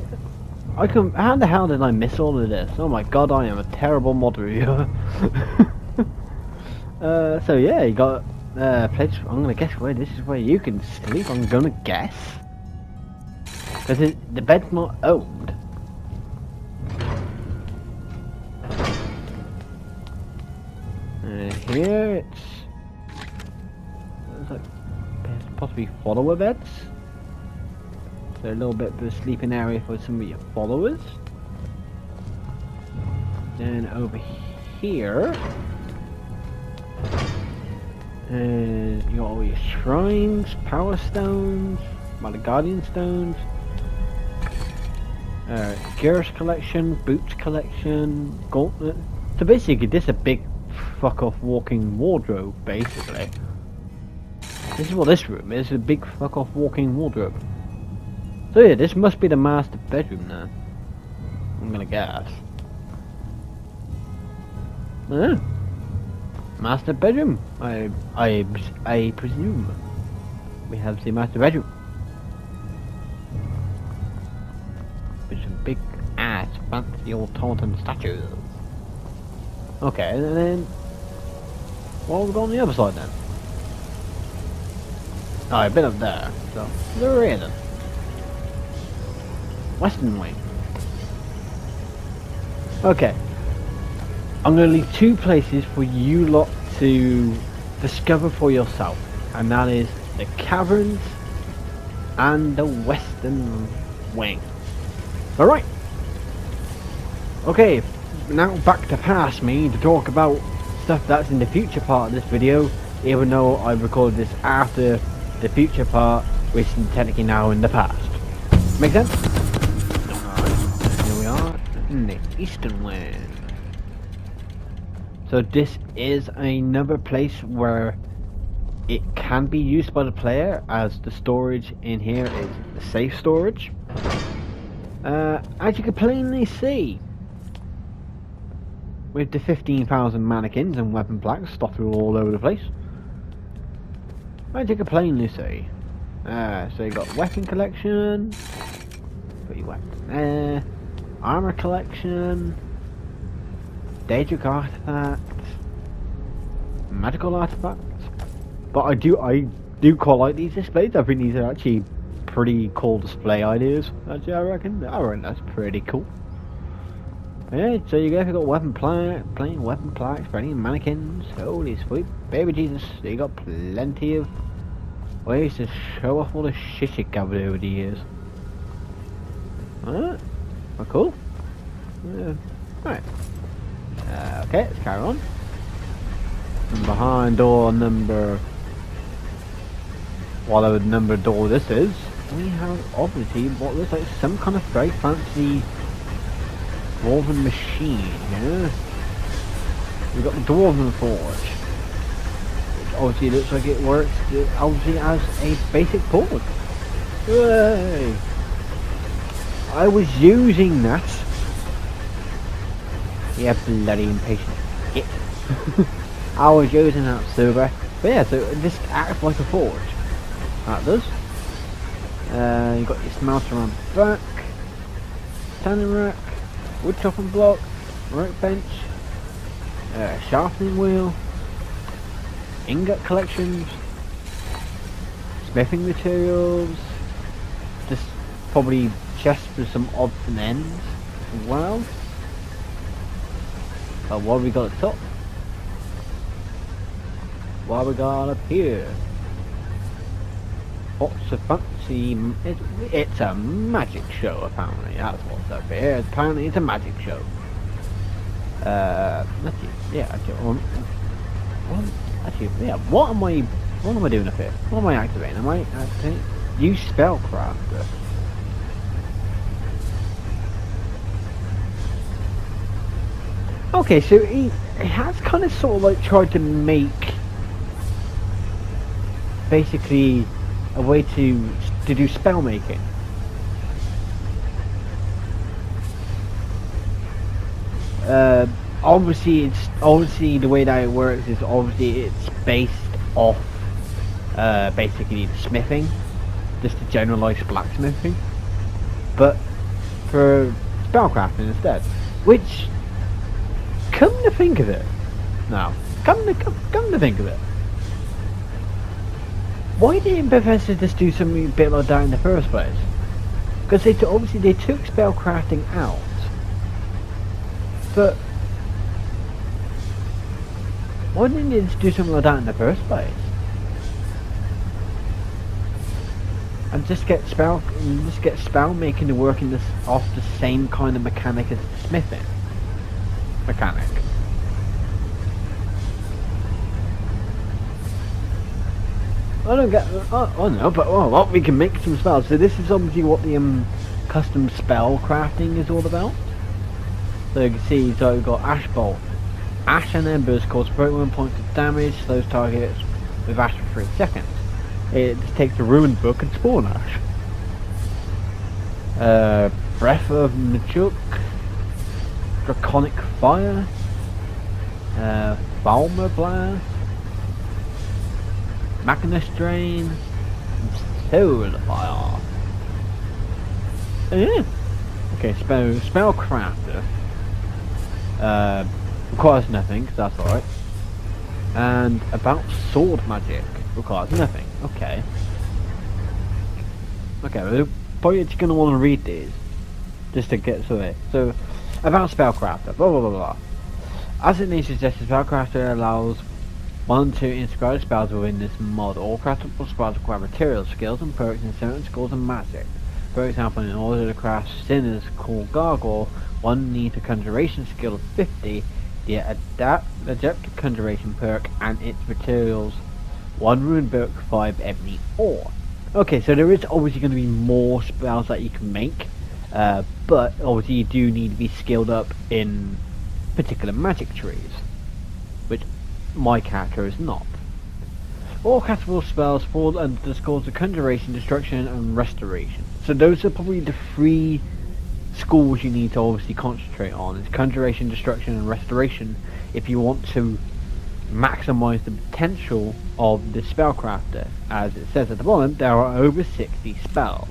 how the hell did I miss all of this? Oh my god, I am a terrible mod reviewer. So yeah, you got place. I'm gonna guess where this is where you can sleep. I'm gonna guess because the bed's not owned. Here it's like possibly follower beds. So a little bit of a sleeping area for some of your followers. Then over here, you got all your shrines, power stones, the guardian stones, gears collection, boots collection, gauntlet. So basically, this is a big fuck off walking wardrobe. Basically, this is what this room is—a big fuck off walking wardrobe. So yeah, this must be the master bedroom now. I'm gonna guess. Yeah. Master bedroom. I presume we have the master bedroom with some big ass fancy old Taunton statues. Okay, and then what have we got on the other side then? Oh, I've been up there, so there it is. Western wing. Okay. I'm going to leave two places for you lot to discover for yourself, and that is the caverns and the western wing. Alright. Okay, now back to past me to talk about stuff that's in the future part of this video, even though I recorded this after the future part, which is technically now in the past. Make sense? Alright, here we are in the eastern wing. So this is another place where it can be used by the player, as the storage in here is the safe storage. As you can plainly see, with the 15,000 mannequins and weapon plaques dotted all over the place. As you can plainly see. So you got weapon collection, put your weapon there, armor collection, Daedric artifacts, magical artifacts. But I do quite like these displays. I think these are actually pretty cool display ideas. Actually, I reckon that's pretty cool. Yeah, so you guys got weapon plain weapon plaques for any mannequins. Holy sweet baby Jesus! You got plenty of ways to show off all the shit you gathered over the years. Alright, well, cool. Alright. Okay, let's carry on. And behind door number, whatever number door this is, we have obviously what looks like some kind of very fancy dwarven machine here. We've got the dwarven forge, which obviously looks like it works obviously as a basic forge. Hooray! I was using that. Yeah, bloody impatient git. I was using that silver. But yeah, so this acts like a forge. That does. You got your smelter on the back, standing rack, wood chopping block, workbench, sharpening wheel, ingot collections, smithing materials, just probably chests with some odds and ends as well. What have we got at the top? What have we got up here? Lots of fancy. It's a magic show, apparently. That's what's up here. Apparently, it's a magic show. What am I doing up here? What am I activating? Am I activating? Use spellcrafter. Okay, so he has kind of sort of like tried to make basically a way to do spell making. Obviously the way that it works is obviously it's based off basically the smithing, just the generalized blacksmithing, but for spellcrafting instead. Which, come to think of it, now come to think of it, why didn't Bethesda just do something a bit like that in the first place? Because obviously they took spellcrafting out, but why didn't they just do something like that in the first place? And just get spell making to work in this off the same kind of mechanic as the smithing mechanic. I don't get. Oh no, but well, we can make some spells. So this is obviously what the custom spell crafting is all about. So you can see, so we've got Ash Bolt. Ash and Embers cause 31 points of damage, slows targets with Ash for 3 seconds. It just takes a Ruined Book and Spawn Ash. Breath of Machuk, Draconic Fire, Balmer Blast, Machinus Drain, and Soul Fire. Yeah. Okay, Spellcrafter. Requires nothing, so that's alright. And about sword magic requires nothing. Okay. Okay, we're probably just gonna want to read these just to get to it. So, about Spellcrafter, blah blah blah blah. As its name suggests, Spellcrafter allows one to inscribe spells within this mod. All craftable spells require materials, skills, and perks in certain schools of magic. For example, in order to craft Sinner's Cool Gargoyle, one needs a Conjuration skill of 50, the Adept Conjuration perk, and its materials, 1 Ruined Book, 5 Ebony Ore. Okay, so there is obviously going to be more spells that you can make, but obviously you do need to be skilled up in particular magic trees, which my character is not. All castable spells fall under the schools of Conjuration, Destruction, and Restoration. So those are probably the 3 schools you need to obviously concentrate on. It's Conjuration, Destruction, and Restoration if you want to maximize the potential of the Spellcrafter. As it says at the bottom, there are over 60 spells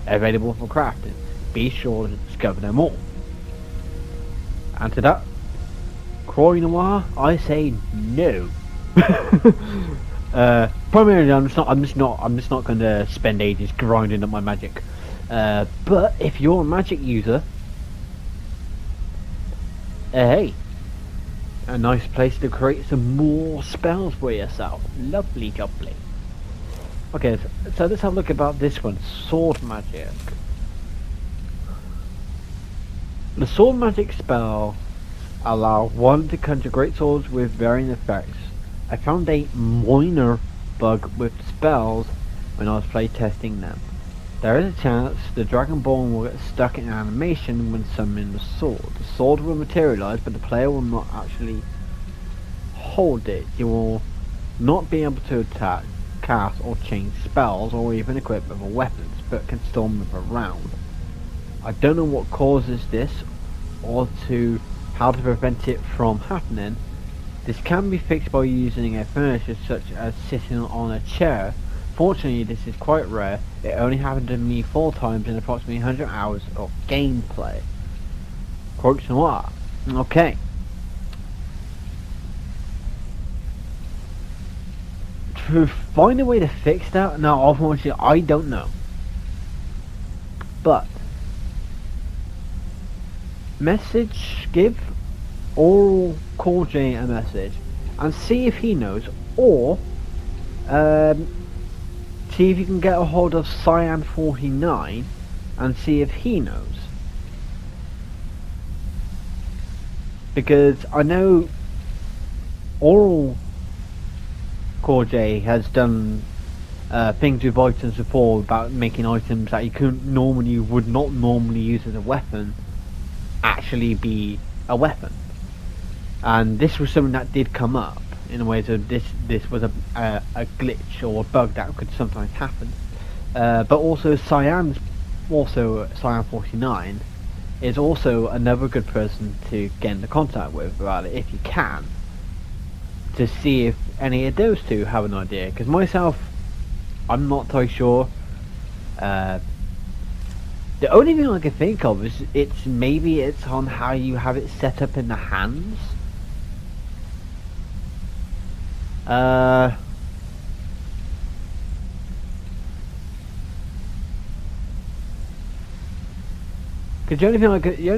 available for crafting. Be sure to discover them all. And to that, CroixNoire, I say no. Primarily, I'm just not going to spend ages grinding up my magic. But if you're a magic user, hey, a nice place to create some more spells for yourself. Lovely jubbly. Okay, so let's have a look about this one, sword magic. The sword magic spell allow one to conjure great swords with varying effects. I found a minor bug with spells when I was playtesting them. There is a chance the Dragonborn will get stuck in animation when summoning the sword. The sword will materialize, but the player will not actually hold it. You will not be able to attack, cast, or change spells, or even equip other weapons, but can still move around. I don't know what causes this, or how to prevent it from happening. This can be fixed by using a furniture such as sitting on a chair. Fortunately, this is quite rare. It only happened to me 4 times in approximately 100 hours of gameplay. CroixNoire. Okay. To find a way to fix that, now unfortunately I don't know. But give Oral Corey a message and see if he knows, or see if you can get a hold of Cyan49 and see if he knows. Because I know Oral Corey has done things with items before about making items that you would not normally use as a weapon actually be a weapon. And this was something that did come up in a way, so this was a glitch or a bug that could sometimes happen. But also Cyan49 is also another good person to get into contact with about it if you can, to see if any of those two have an idea. Because myself, I'm not totally sure. The only thing I can think of is maybe it's on how you have it set up in the hands. Because the only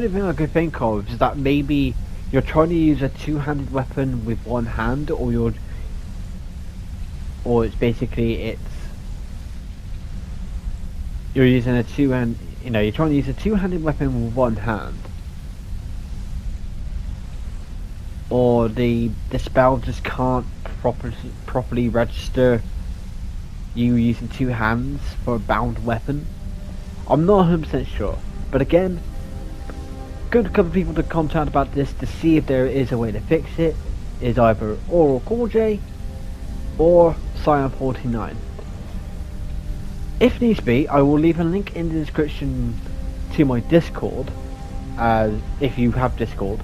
thing I could think of is that maybe you're trying to use a two-handed weapon with one hand, or it's basically you're using a two-hand. You know, you're trying to use a two-handed weapon with one hand, or the spell just can't properly register you using two hands for a bound weapon. I'm not 100% sure. But again, good a couple of people to contact about this to see if there is a way to fix it. Is either Oral Call J or Cyan49. If needs be, I will leave a link in the description to my Discord, if you have Discord.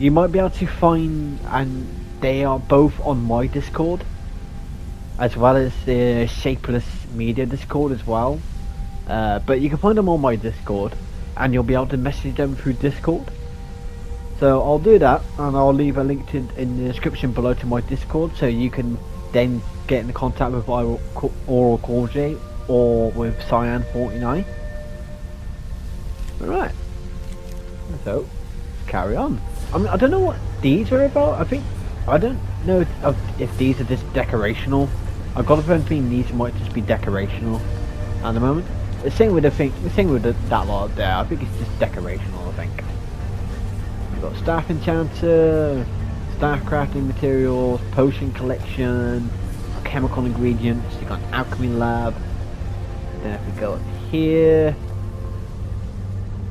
You might be able to find, and they are both on my Discord, as well as the Shapeless Media Discord as well. But you can find them on my Discord, and you'll be able to message them through Discord. So I'll do that, and I'll leave a link in the description below to my Discord, so you can then get in contact with Oral Call J or with Cyan49. Alright, so carry on. I mean, I don't know what these are about. I don't know if these are just decorational. I've got a feeling these might just be decorational at the moment. The thing with that lot there, I think it's just decorational. I think you've got staff enchanter, staff crafting materials, potion collection, chemical ingredients. You got an alchemy lab. Then if we go up here,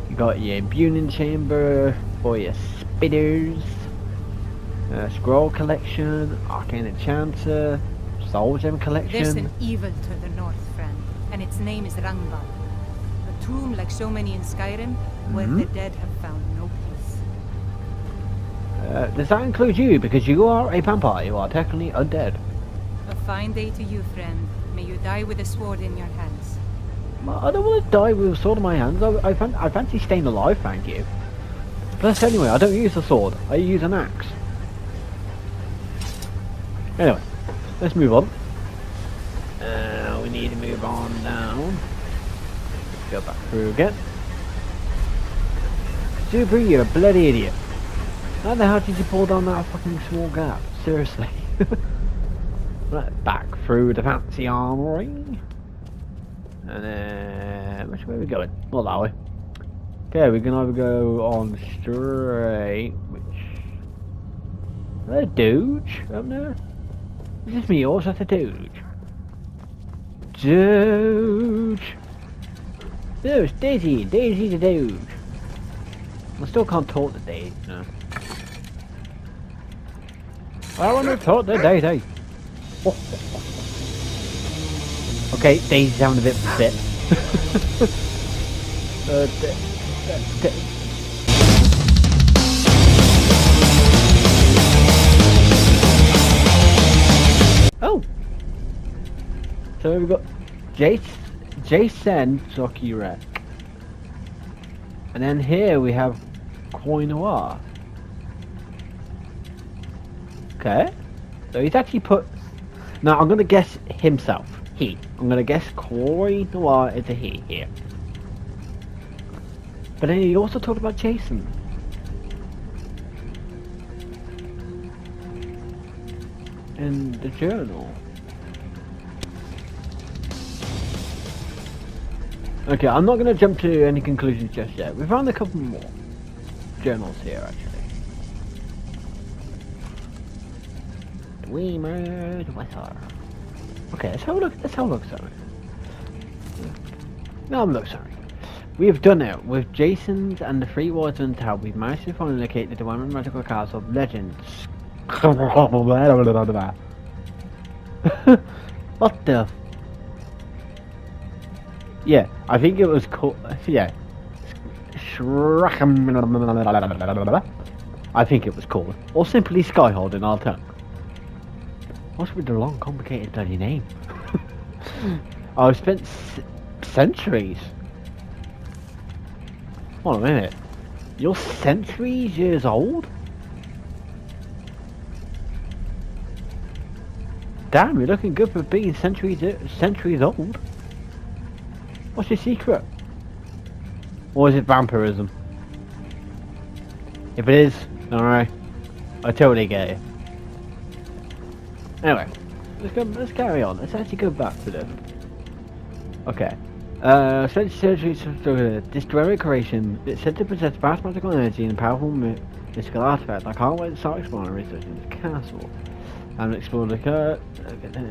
you got your imbuing chamber for your spitters, scroll collection, arcane enchanter, soul gem collection. There's an evil to the north, friend, and its name is Rangbal. A tomb like so many in Skyrim, where the dead have found no peace. Does that include you? Because you are a vampire. You are technically undead. A fine day to you, friend. May you die with a sword in your hands. I don't want to die with a sword in my hands. I fancy staying alive, thank you. Plus, anyway, I don't use a sword. I use an axe. Anyway, let's move on. We need to move on down. Go back through again. Super, you're a bloody idiot. How the hell did you pull down that fucking small gap? Seriously. Right, back through the fancy armory. And then, which way are we going? Not that way. Okay, we can either go on straight, which... Is that a Doge up there? Is this me or is that a Doge? Doge! No, it's Daisy! Daisy the Doge! I still can't talk to Daisy, no. I want to talk to Daisy! Oh. Okay, Daisy's having a bit of a fit. Oh! So we've got Jason Zokirek. And then here we have CroixNoire. Okay. So he's actually put... Now I'm going to guess himself. He. I'm going to guess CroixNoire is a he here. But then he also talked about Jason. In the journal. Okay, I'm not going to jump to any conclusions just yet. We found a couple more journals here, actually. Dwemer, Dwemer. Okay, let's have a look. Sorry. No, I'm not sorry. We have done it with Jason's and the Three Warden's help. We've managed to finally locate the Dwemer magical castle of legends. What the? Yeah, I think it was called. Yeah, I think it was called, or simply Skyhold in our tongue. What's with the long, complicated bloody name? I've spent centuries. Hold on a minute. You're centuries years old? Damn, you're looking good for being centuries old. What's your secret? Or is it vampirism? If it is, alright, I totally get it. Anyway, let's carry on. Let's actually go back to this. Okay. Centuries this Dwemer creation is said to possess vast magical energy and powerful mystical artifacts. I can't wait to start exploring and researching this castle. And explore the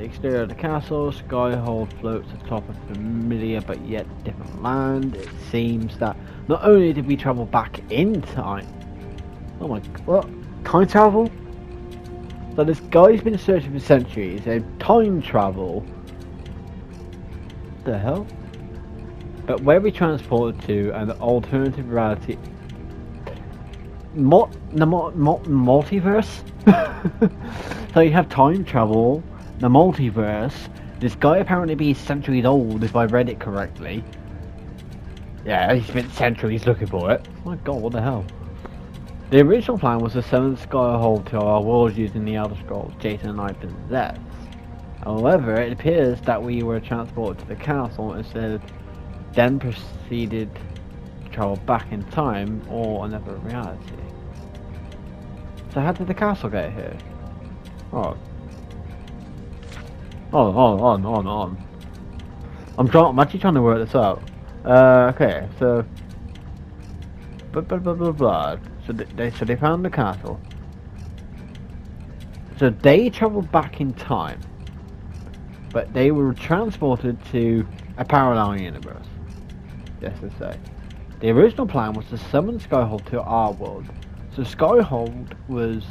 exterior of the castle. Skyhold floats atop a familiar but yet different land. It seems that not only did we travel back in time. Oh my god, what? Time travel? So this guy's been searching for centuries and time travel. What the hell? But where we transported to an alternative reality. Multiverse? So you have time travel, the multiverse. This guy apparently be centuries old if I read it correctly. Yeah, he spent centuries looking for it. Oh my god, what the hell? The original plan was to summon Skyhold to our world using the Elder Scrolls Jason and I possess. However, it appears that we were transported to the castle instead, then proceeded to travel back in time or another reality. So how did the castle get here? Oh. On. I'm actually trying to work this out. Okay, so blah. So they found the castle. So they travelled back in time, but they were transported to a parallel universe. Yes, to say. The original plan was to summon Skyhold to our world. So Skyhold was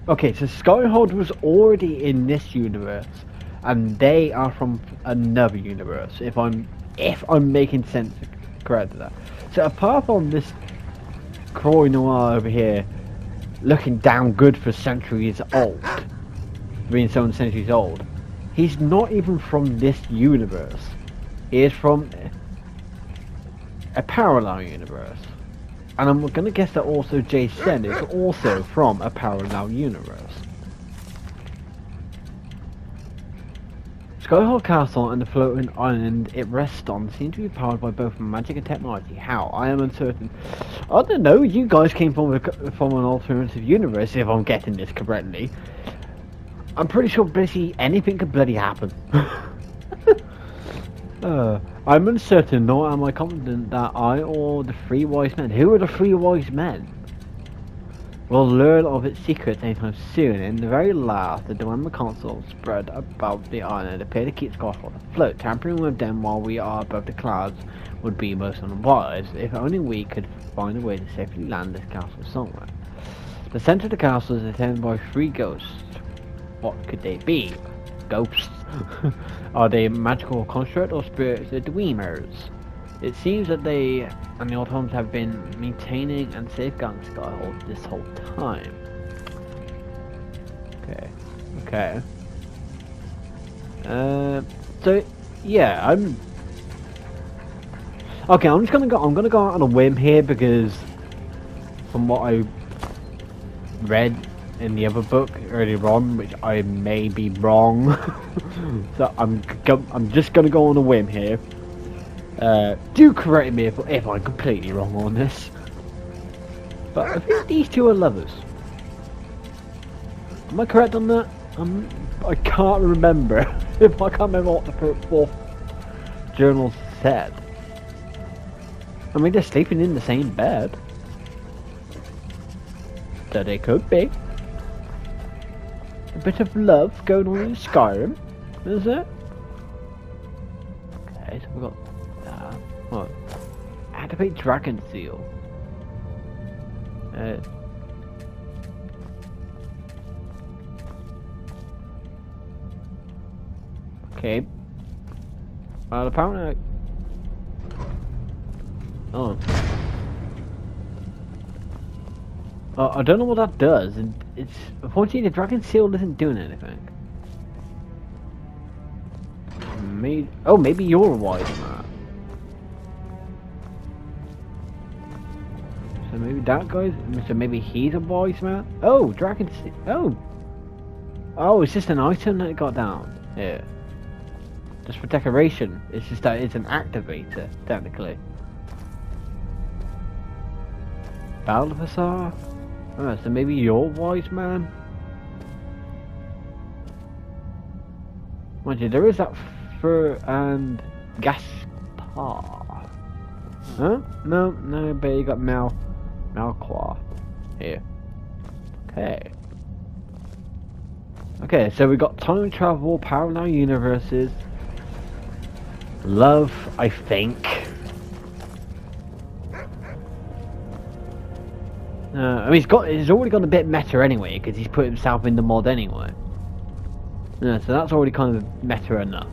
okay, so Skyhold was already in this universe, and they are from another universe. If I'm making sense correct to that. So apart from this CroixNoire over here, looking damn good for centuries old, being so centuries old, he's not even from this universe. He is from a parallel universe. And I'm gonna guess that also Jason is also from a parallel universe. Skyhold Castle and the floating island it rests on seem to be powered by both magic and technology. How? I am uncertain. I don't know, you guys came from an alternative universe if I'm getting this correctly. I'm pretty sure basically anything could bloody happen. I'm uncertain, nor am I confident that I or the three wise men. Who are the three wise men? We'll learn of its secrets anytime soon. In the very last, the Dwemer console spread about the island appear to keep Skyhold afloat. Tampering with them while we are above the clouds would be most unwise. If only we could find a way to safely land this castle somewhere. The center of the castle is attended by three ghosts. What could they be? Ghosts? Are they magical construct or spirits of Dwemers? It seems that they and the Autons have been maintaining and safeguarding Skyhold this whole time. Okay. So yeah, I'm just gonna go out on a whim here because from what I read in the other book earlier on, which I may be wrong, so I'm just gonna go on a whim here. Do correct me if I'm completely wrong on this, but I think these two are lovers. Am I correct on that? I can't remember. If I can't remember what the fourth journal said. I mean, they're sleeping in the same bed, so they could be. A bit of love going on in Skyrim, is it? Okay, so we've got that. What? Activate Dragon Seal. Okay. Well, apparently. Oh. I don't know what that does. It's unfortunately the Dragon Seal isn't doing anything. Maybe you're wise on that. So maybe that guy's... So maybe he's a wise man? Oh, dragon... Oh! Oh, it's just an item that it got down. Yeah. Just for decoration. It's just that it's an activator, technically. Balthazar? Oh, so maybe you're wise man? Mind you, there is that fur and Gaspar. Huh? No, but you got Malquar here. Okay. Okay, so we got time travel, parallel universes, love, I think. I mean, he's already gone a bit meta anyway, because he's put himself in the mod anyway. Yeah, so that's already kind of meta enough.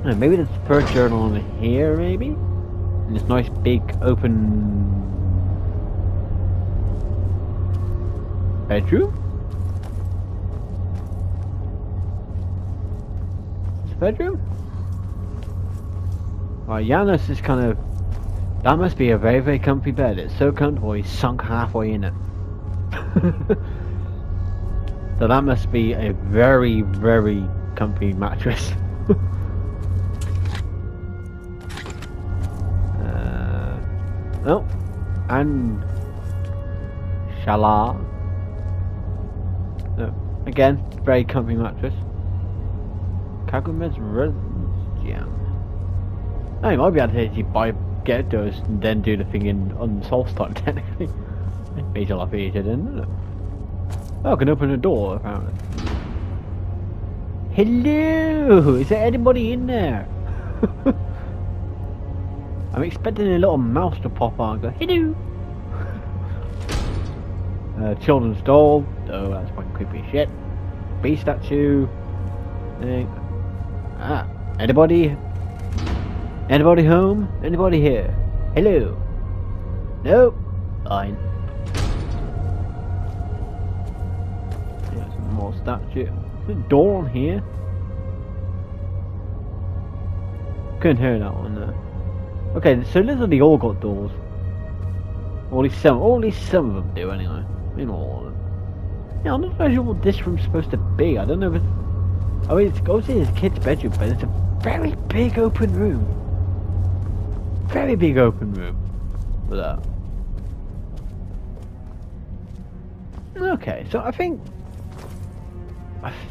Maybe there's a third journal in here, maybe? And this nice big open bedroom? It's a bedroom? Right, Janos is kind of... That must be a very, very comfy bed. It's so comfortable, he's sunk halfway in it. So that must be a very, very comfy mattress. Oh, and Shala. No, again, very comfy mattress. Kaguma's residence gem. Oh, you might be able to actually get those and then do the thing on Soul Time technically. Made your life easier, didn't it? Oh, I can open the door apparently. Hello! Is there anybody in there? I'm expecting a little mouse to pop out and go, hello! Children's doll. Oh, that's fucking creepy as shit. Bee statue. Anybody? Anybody home? Anybody here? Hello? Nope. Fine. Yeah, some more statue. Is there a door on here? Couldn't hear that one though. Okay, so literally all got doors. Or at least some of them do anyway. Maybe not all of them. Yeah, I'm not really sure what this room's supposed to be. I don't know if it's... I mean, it's obviously it's a kid's bedroom, but it's a very big open room. Very big open room. For that. Okay, so I think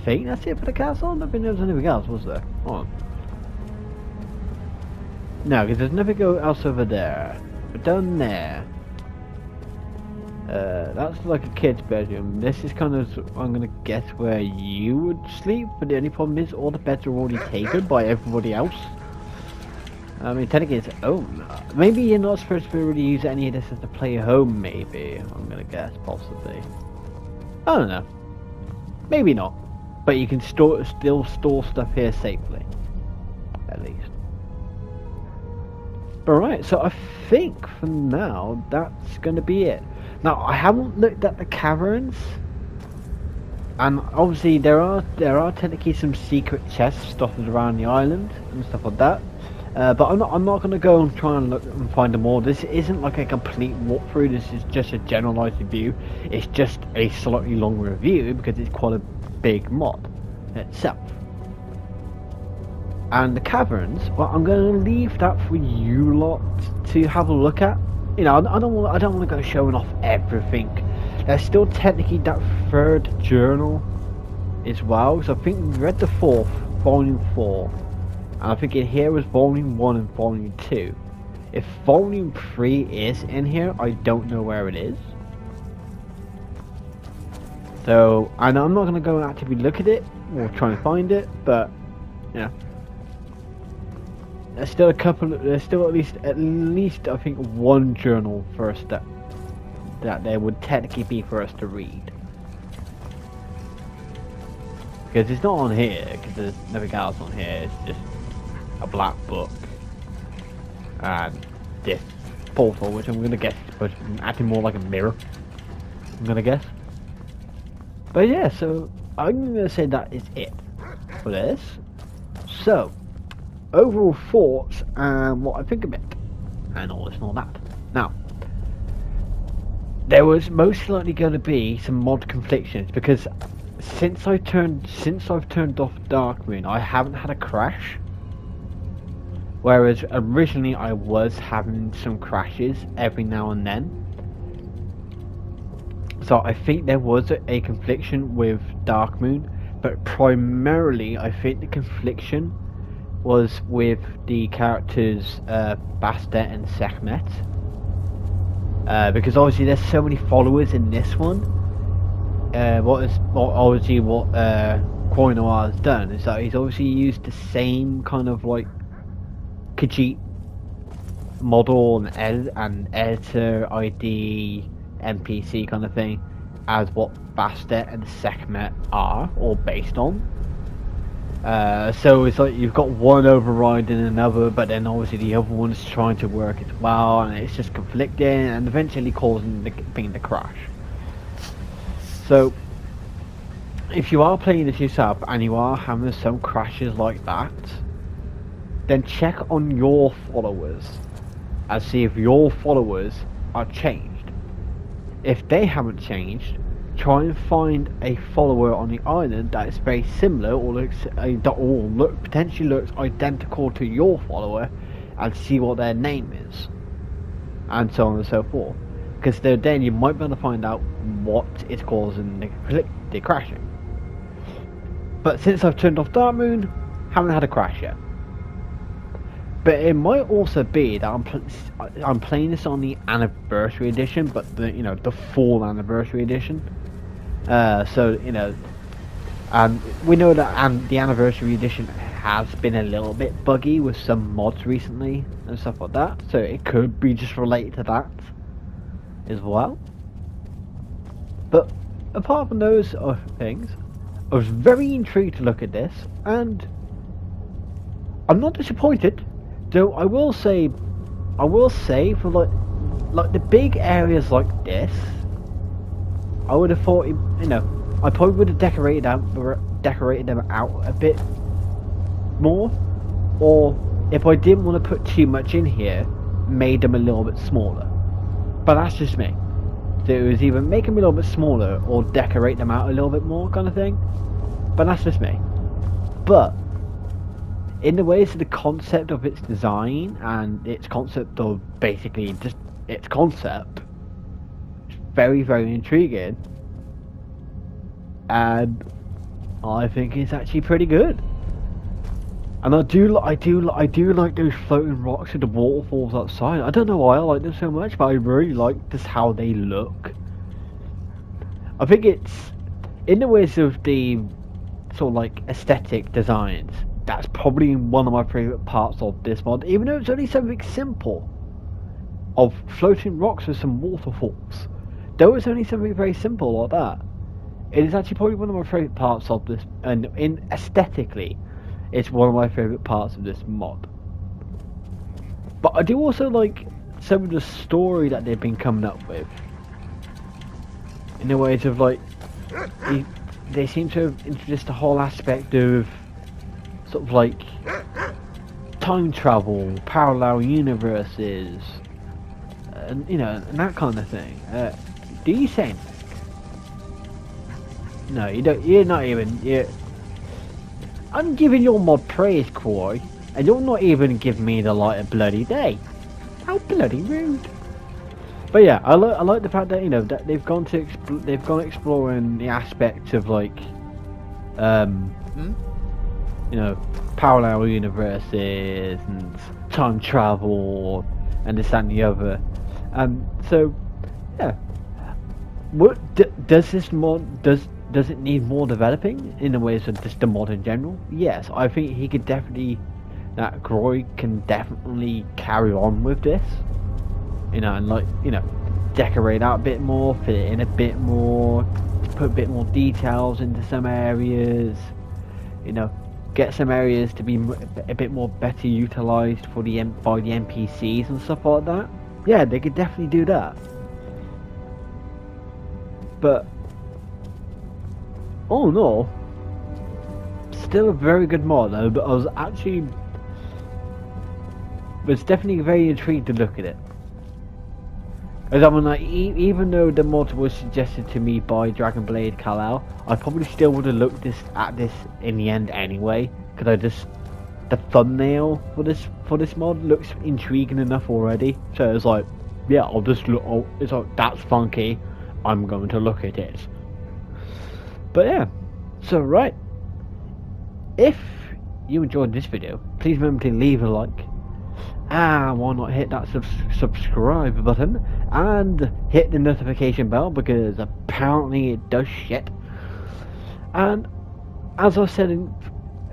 that's it for the castle. I don't think there was anything else, was there? Hold on. No, because there's nothing else over there. But down there, that's like a kid's bedroom. This is kind of, I'm gonna guess, where you would sleep. But the only problem is all the beds are already taken by everybody else. I mean, technically it's home. Maybe you're not supposed to really use any of this as a play home. Maybe I'm gonna guess, possibly. I don't know. Maybe not. But you can still store stuff here safely, at least. Alright, so I think for now that's going to be it. Now I haven't looked at the caverns, and obviously there are technically some secret chests dotted around the island and stuff like that. But I'm not going to go and try and look and find them all. This isn't like a complete walkthrough. This is just a generalized review. It's just a slightly longer review because it's quite a big mod itself. And the caverns, well, I'm going to leave that for you lot to have a look at. You know, I don't want to go showing off everything. There's still technically that third journal as well. So I think we read the fourth, volume 4, and I think in here was volume 1 and volume 2. If volume 3 is in here, I don't know where it is. So, and I'm not going to go and actively look at it or try and find it, but yeah. There's still at least I think one journal for us that there would technically be for us to read. Because it's not on here, because there's nothing else on here, it's just a black book. And this portal, which I'm gonna guess is acting more like a mirror. I'm gonna guess. But yeah, so I'm gonna say that is it for this. So overall thoughts and what I think of it, and all this and all that. Now, there was most likely going to be some mod conflictions because since I've turned off Darkmoon, I haven't had a crash. Whereas originally I was having some crashes every now and then. So I think there was a confliction with Darkmoon, but primarily I think the confliction was with the characters Bastet and Sekhmet. Because obviously there's so many followers in this one. What CroixNoire has done is that he's obviously used the same kind of like Khajiit model and editor ID NPC kind of thing as what Bastet and Sekhmet are, or based on. So it's like you've got one overriding another, but then obviously the other one's trying to work as well, and it's just conflicting and eventually causing the crash. So if you are playing this yourself and you are having some crashes like that, then check on your followers and see if your followers are changed. If they haven't changed, try and find a follower on the island that is very similar or potentially looks identical to your follower, and see what their name is, and so on and so forth. Because then you might be able to find out what is causing the crashing. But since I've turned off Darkmoon, haven't had a crash yet. But it might also be that I'm playing this on the anniversary edition, but the full anniversary edition. So we know that the anniversary edition has been a little bit buggy with some mods recently and stuff like that. So it could be just related to that as well. But apart from those things, I was very intrigued to look at this, and I'm not disappointed. Though I will say for like the big areas like this, I would have thought, I probably would have decorated them out a bit more, or if I didn't want to put too much in here, made them a little bit smaller. But that's just me. So it was either make them a little bit smaller or decorate them out a little bit more kind of thing. But that's just me. But in the ways of the concept of its design and its concept of basically just its concept, it's very, very intriguing, and I think it's actually pretty good. And I do like those floating rocks and the waterfalls outside. I don't know why I like them so much, but I really like just how they look. I think it's in the ways of the sort of like aesthetic designs. That's probably one of my favourite parts of this mod, even though it's only something simple of floating rocks with some waterfalls. Though it's only something very simple like that, it is actually probably one of my favourite parts of this, and aesthetically, it's one of my favourite parts of this mod. But I do also like some of the story that they've been coming up with, in the ways of like, they seem to have introduced a whole aspect of sort of like time travel, parallel universes, and and that kind of thing. Do you say anything? No, you don't. You're not even. I'm giving your mod praise, Croy, and you're not even giving me the light of bloody day. How bloody rude! But yeah, I like the fact that that they've gone exploring the aspects of like, parallel universes and time travel and this and the other. So yeah, what does this mod does it need more developing in the ways of just the mod in general? Yes, I think he could definitely, that Croy can definitely carry on with this, and like decorate out a bit more, fit it in a bit more, put a bit more details into some areas, get some areas to be a bit more better utilized for by the NPCs and stuff like that. Yeah, they could definitely do that. But oh no, still a very good mod. But I was definitely very intrigued to look at it. As I mean, like, even though the mod was suggested to me by Dragonblade Kal-El, I probably still would have looked at this in the end anyway, because the thumbnail for this mod looks intriguing enough already. So it's like, yeah, I'll just look. It's like, that's funky. I'm going to look at it. But yeah, so right. If you enjoyed this video, please remember to leave a like. Why not hit that subscribe button and hit the notification bell, because apparently it does shit. And as I said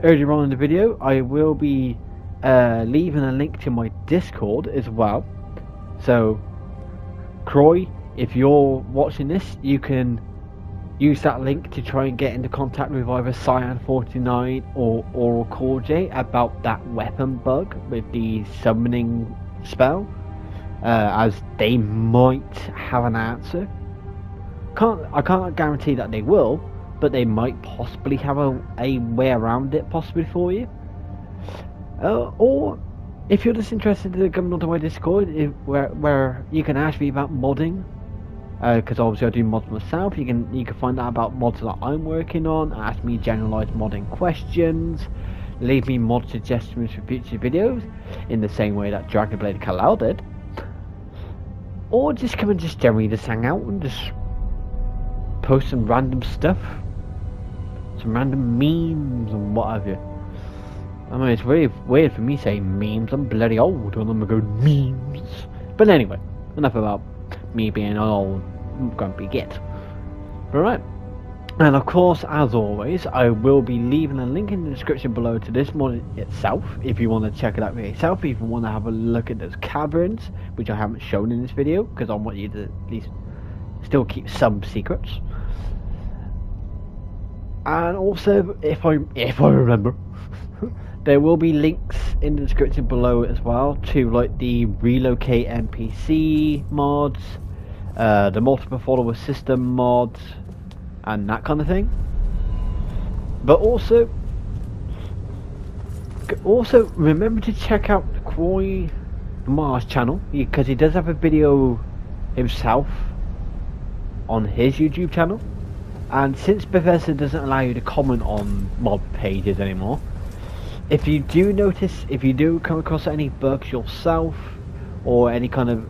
earlier on in the video, I will be leaving a link to my Discord as well. So Croy, if you're watching this, you can use that link to try and get into contact with either Cyan49 or Oral Corj about that weapon bug with the summoning spell, as they might have an answer. I can't guarantee that they will, but they might possibly have a way around it possibly for you. Or if you're just interested in coming onto my Discord, where you can ask me about modding. Because obviously I do mods myself. You can find out about mods that I'm working on, ask me generalized modding questions, leave me mod suggestions for future videos in the same way that Dragonblade Kal-El did, or just come and just generally just hang out and just post some random stuff, some random memes and what have you. I mean, it's really weird for me saying memes. I'm bloody old and I'm going memes. But anyway, enough about me being an old grumpy git. Alright, and of course, as always, I will be leaving a link in the description below to this mod itself, if you want to check it out for yourself, if you want to have a look at those caverns, which I haven't shown in this video, because I want you to at least still keep some secrets. And also, if I remember, there will be links in the description below as well to like the relocate NPC mods, the multiple follower system mods, and that kind of thing. But also remember to check out CroixNoire's channel, because he does have a video himself on his YouTube channel. And since Bethesda doesn't allow you to comment on mod pages anymore, if you do come across any bugs yourself, or any kind of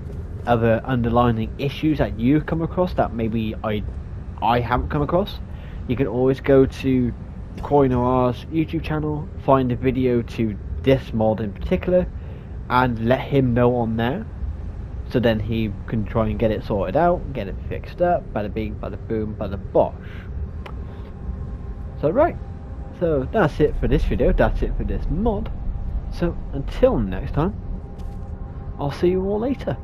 other underlying issues that you've come across that maybe I haven't come across, you can always go to CroixNoire's YouTube channel, find a video to this mod in particular, and let him know on there, so then he can try and get it sorted out, get it fixed up, bada bing, bada boom, bada bosh. So right, so that's it for this video, that's it for this mod. So until next time, I'll see you all later.